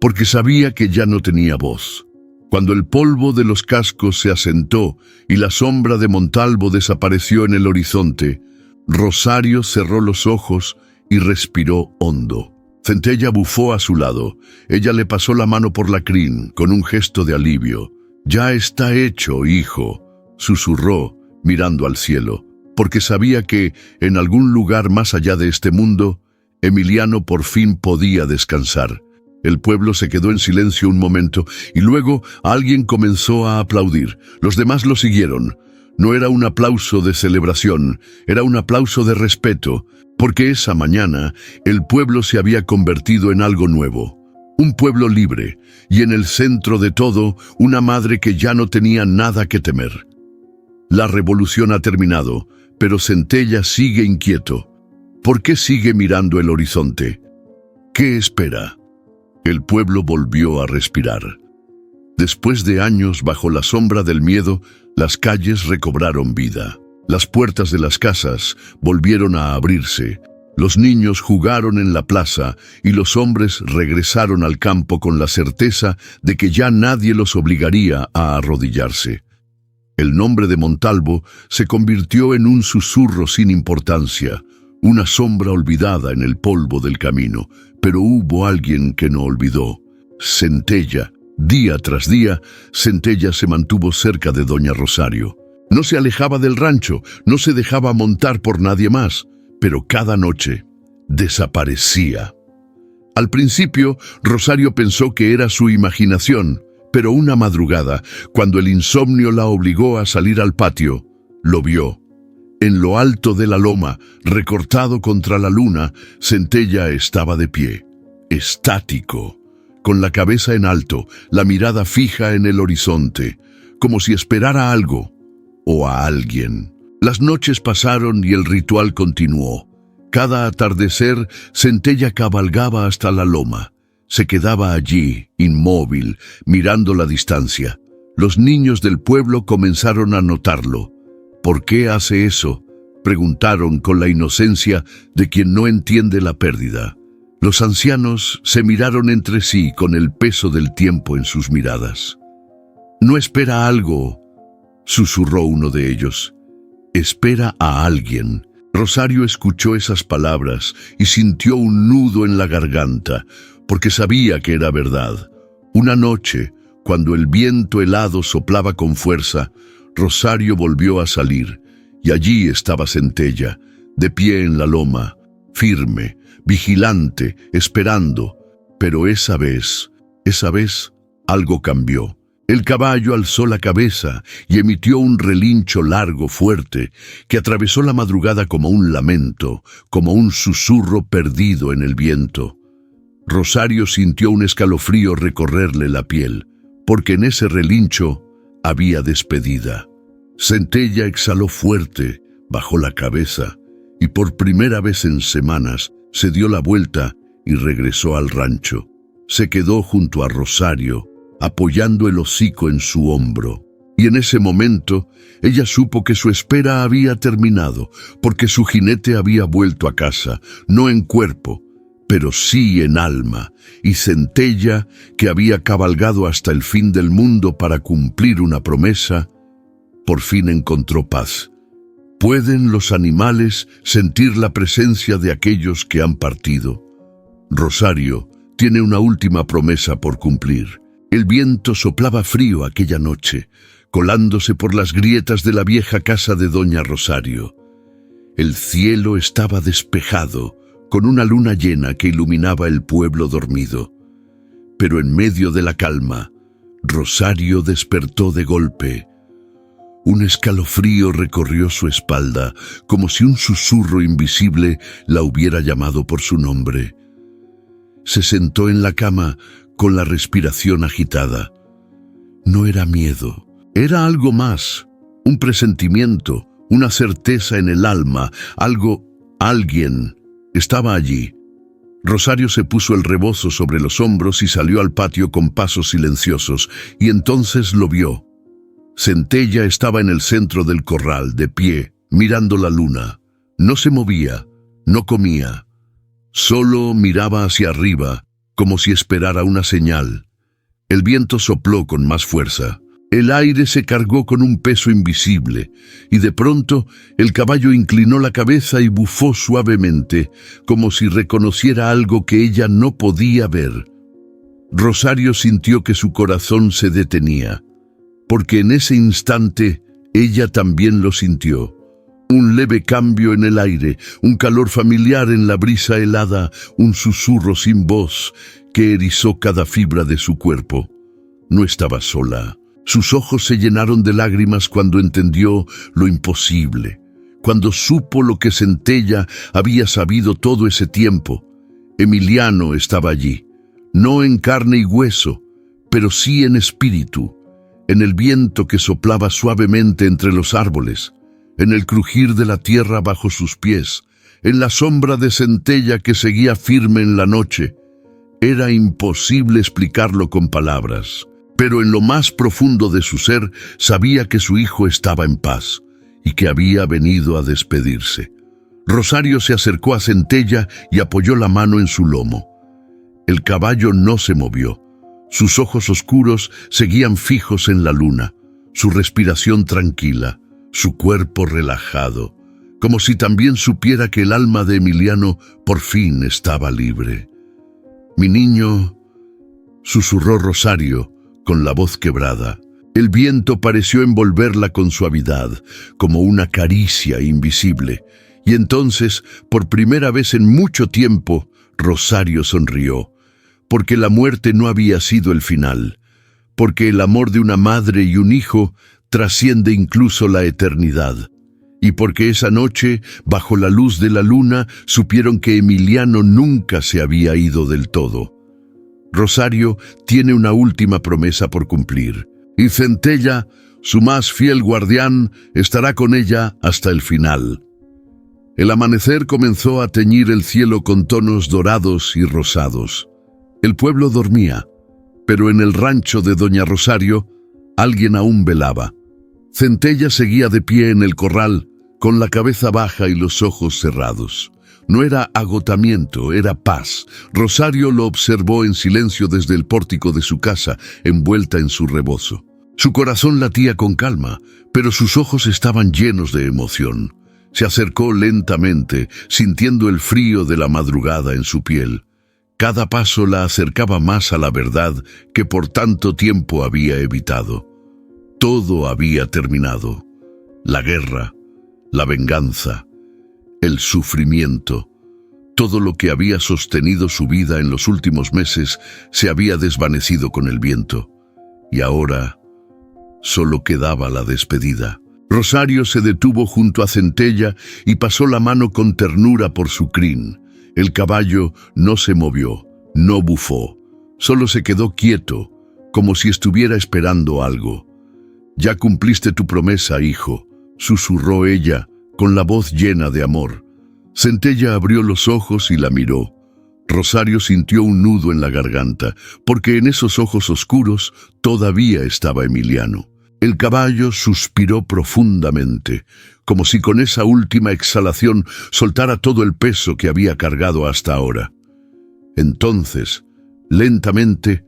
porque sabía que ya no tenía voz. Cuando el polvo de los cascos se asentó y la sombra de Montalvo desapareció en el horizonte, Rosario cerró los ojos y respiró hondo. Centella bufó a su lado. Ella le pasó la mano por la crin, con un gesto de alivio. «Ya está hecho, hijo», susurró, mirando al cielo, porque sabía que, en algún lugar más allá de este mundo, Emiliano por fin podía descansar. El pueblo se quedó en silencio un momento y luego alguien comenzó a aplaudir. Los demás lo siguieron. No era un aplauso de celebración, era un aplauso de respeto, porque esa mañana el pueblo se había convertido en algo nuevo. Un pueblo libre, y en el centro de todo, una madre que ya no tenía nada que temer. La revolución ha terminado, pero Centella sigue inquieto. ¿Por qué sigue mirando el horizonte? ¿Qué espera? El pueblo volvió a respirar. Después de años bajo la sombra del miedo, las calles recobraron vida. Las puertas de las casas volvieron a abrirse. Los niños jugaron en la plaza y los hombres regresaron al campo con la certeza de que ya nadie los obligaría a arrodillarse. El nombre de Montalvo se convirtió en un susurro sin importancia, una sombra olvidada en el polvo del camino, pero hubo alguien que no olvidó. Centella. Día tras día, Centella se mantuvo cerca de doña Rosario. No se alejaba del rancho, no se dejaba montar por nadie más, pero cada noche desaparecía. Al principio, Rosario pensó que era su imaginación, pero una madrugada, cuando el insomnio la obligó a salir al patio, lo vio. En lo alto de la loma, recortado contra la luna, Centella estaba de pie, estático, con la cabeza en alto, la mirada fija en el horizonte, como si esperara algo o a alguien. Las noches pasaron y el ritual continuó. Cada atardecer, Centella cabalgaba hasta la loma. Se quedaba allí, inmóvil, mirando la distancia. Los niños del pueblo comenzaron a notarlo. ¿Por qué hace eso?, preguntaron con la inocencia de quien no entiende la pérdida. Los ancianos se miraron entre sí con el peso del tiempo en sus miradas. «No espera algo», susurró uno de ellos. «Espera a alguien». Rosario escuchó esas palabras y sintió un nudo en la garganta, porque sabía que era verdad. Una noche, cuando el viento helado soplaba con fuerza, Rosario volvió a salir, y allí estaba Centella, de pie en la loma, firme, vigilante, esperando, pero esa vez Esa vez, algo cambió. El caballo alzó la cabeza y emitió un relincho largo, fuerte, que atravesó la madrugada como un lamento, como un susurro perdido en el viento. Rosario sintió un escalofrío recorrerle la piel, porque en ese relincho había despedida. Centella exhaló fuerte, bajó la cabeza y por primera vez en semanas se dio la vuelta y regresó al rancho. Se quedó junto a Rosario, apoyando el hocico en su hombro. Y en ese momento ella supo que su espera había terminado, porque su jinete había vuelto a casa, no en cuerpo, pero sí en alma, y Centella, que había cabalgado hasta el fin del mundo para cumplir una promesa, por fin encontró paz. ¿Pueden los animales sentir la presencia de aquellos que han partido? Rosario tiene una última promesa por cumplir. El viento soplaba frío aquella noche, colándose por las grietas de la vieja casa de doña Rosario. El cielo estaba despejado, con una luna llena que iluminaba el pueblo dormido. Pero en medio de la calma, Rosario despertó de golpe. Un escalofrío recorrió su espalda, como si un susurro invisible la hubiera llamado por su nombre. Se sentó en la cama con la respiración agitada. No era miedo, era algo más, un presentimiento, una certeza en el alma, alguien estaba allí. Rosario se puso el rebozo sobre los hombros y salió al patio con pasos silenciosos, y entonces lo vio. Centella estaba en el centro del corral, de pie, mirando la luna. No se movía, no comía. Solo miraba hacia arriba, como si esperara una señal. El viento sopló con más fuerza. El aire se cargó con un peso invisible, y de pronto el caballo inclinó la cabeza y bufó suavemente, como si reconociera algo que ella no podía ver. Rosario sintió que su corazón se detenía, porque en ese instante ella también lo sintió. Un leve cambio en el aire, un calor familiar en la brisa helada, un susurro sin voz que erizó cada fibra de su cuerpo. No estaba sola. Sus ojos se llenaron de lágrimas cuando entendió lo imposible, cuando supo lo que Centella había sabido todo ese tiempo. Emiliano estaba allí, no en carne y hueso, pero sí en espíritu, en el viento que soplaba suavemente entre los árboles, en el crujir de la tierra bajo sus pies, en la sombra de Centella que seguía firme en la noche. Era imposible explicarlo con palabras, pero en lo más profundo de su ser sabía que su hijo estaba en paz y que había venido a despedirse. Rosario se acercó a Centella y apoyó la mano en su lomo. El caballo no se movió. Sus ojos oscuros seguían fijos en la luna, su respiración tranquila, su cuerpo relajado, como si también supiera que el alma de Emiliano por fin estaba libre. «Mi niño», susurró Rosario con la voz quebrada. El viento pareció envolverla con suavidad, como una caricia invisible, y entonces, por primera vez en mucho tiempo, Rosario sonrió, porque la muerte no había sido el final, porque el amor de una madre y un hijo trasciende incluso la eternidad, y porque esa noche, bajo la luz de la luna, supieron que Emiliano nunca se había ido del todo. Rosario tiene una última promesa por cumplir, y Centella, su más fiel guardián, estará con ella hasta el final. El amanecer comenzó a teñir el cielo con tonos dorados y rosados. El pueblo dormía, pero en el rancho de doña Rosario alguien aún velaba. Centella seguía de pie en el corral, con la cabeza baja y los ojos cerrados. No era agotamiento, era paz. Rosario lo observó en silencio desde el pórtico de su casa, envuelta en su rebozo. Su corazón latía con calma, pero sus ojos estaban llenos de emoción. Se acercó lentamente, sintiendo el frío de la madrugada en su piel. Cada paso la acercaba más a la verdad que por tanto tiempo había evitado. Todo había terminado. La guerra, la venganza, el sufrimiento. Todo lo que había sostenido su vida en los últimos meses se había desvanecido con el viento, y ahora solo quedaba la despedida. Rosario se detuvo junto a Centella y pasó la mano con ternura por su crin. El caballo no se movió, no bufó, solo se quedó quieto, como si estuviera esperando algo. «Ya cumpliste tu promesa, hijo», susurró ella, con la voz llena de amor. Centella abrió los ojos y la miró. Rosario sintió un nudo en la garganta, porque en esos ojos oscuros todavía estaba Emiliano. El caballo suspiró profundamente, como si con esa última exhalación soltara todo el peso que había cargado hasta ahora. Entonces, lentamente,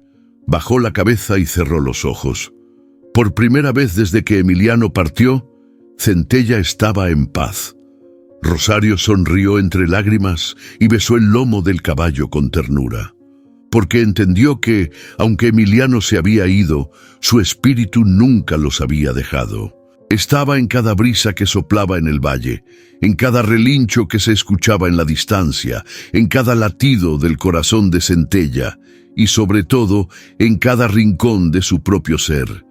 bajó la cabeza y cerró los ojos. Por primera vez desde que Emiliano partió, Centella estaba en paz. Rosario sonrió entre lágrimas y besó el lomo del caballo con ternura, porque entendió que, aunque Emiliano se había ido, su espíritu nunca los había dejado. Estaba en cada brisa que soplaba en el valle, en cada relincho que se escuchaba en la distancia, en cada latido del corazón de Centella y, sobre todo, en cada rincón de su propio ser.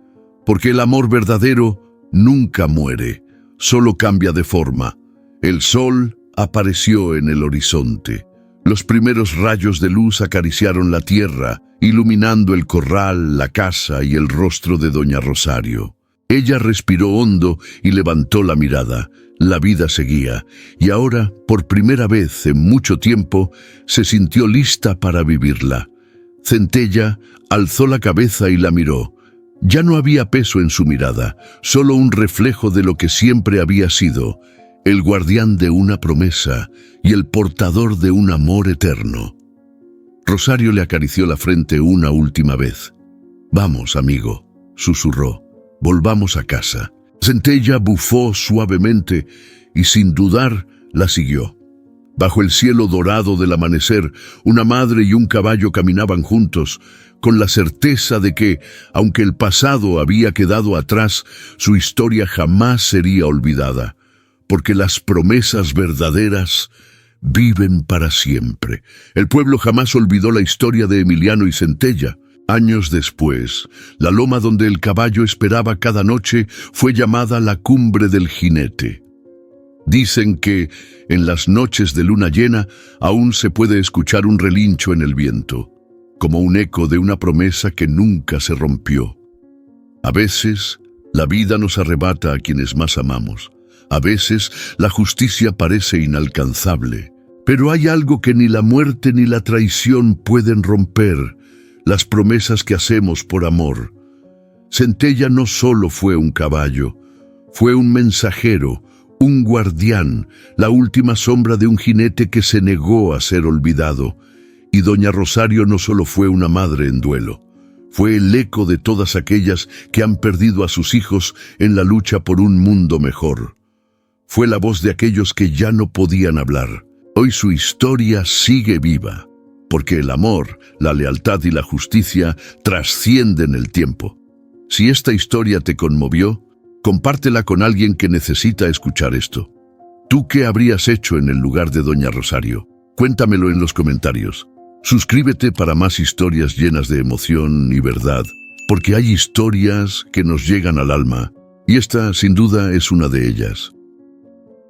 Porque el amor verdadero nunca muere, solo cambia de forma. El sol apareció en el horizonte. Los primeros rayos de luz acariciaron la tierra, iluminando el corral, la casa y el rostro de doña Rosario. Ella respiró hondo y levantó la mirada. La vida seguía, y ahora, por primera vez en mucho tiempo, se sintió lista para vivirla. Centella alzó la cabeza y la miró. Ya no había peso en su mirada, solo un reflejo de lo que siempre había sido, el guardián de una promesa y el portador de un amor eterno. Rosario le acarició la frente una última vez. «Vamos, amigo», susurró, «volvamos a casa». Centella bufó suavemente y sin dudar la siguió. Bajo el cielo dorado del amanecer, una madre y un caballo caminaban juntos, con la certeza de que, aunque el pasado había quedado atrás, su historia jamás sería olvidada. Porque las promesas verdaderas viven para siempre. El pueblo jamás olvidó la historia de Emiliano y Centella. Años después, la loma donde el caballo esperaba cada noche fue llamada la Cumbre del Jinete. Dicen que, en las noches de luna llena, aún se puede escuchar un relincho en el viento, como un eco de una promesa que nunca se rompió. A veces, la vida nos arrebata a quienes más amamos. A veces la justicia parece inalcanzable, pero hay algo que ni la muerte ni la traición pueden romper: las promesas que hacemos por amor. Centella no solo fue un caballo, fue un mensajero, un guardián, la última sombra de un jinete que se negó a ser olvidado. Y doña Rosario no solo fue una madre en duelo, fue el eco de todas aquellas que han perdido a sus hijos en la lucha por un mundo mejor. Fue la voz de aquellos que ya no podían hablar. Hoy su historia sigue viva, porque el amor, la lealtad y la justicia trascienden el tiempo. Si esta historia te conmovió, compártela con alguien que necesita escuchar esto. ¿Tú qué habrías hecho en el lugar de doña Rosario? Cuéntamelo en los comentarios. Suscríbete para más historias llenas de emoción y verdad, porque hay historias que nos llegan al alma, y esta, sin duda, es una de ellas.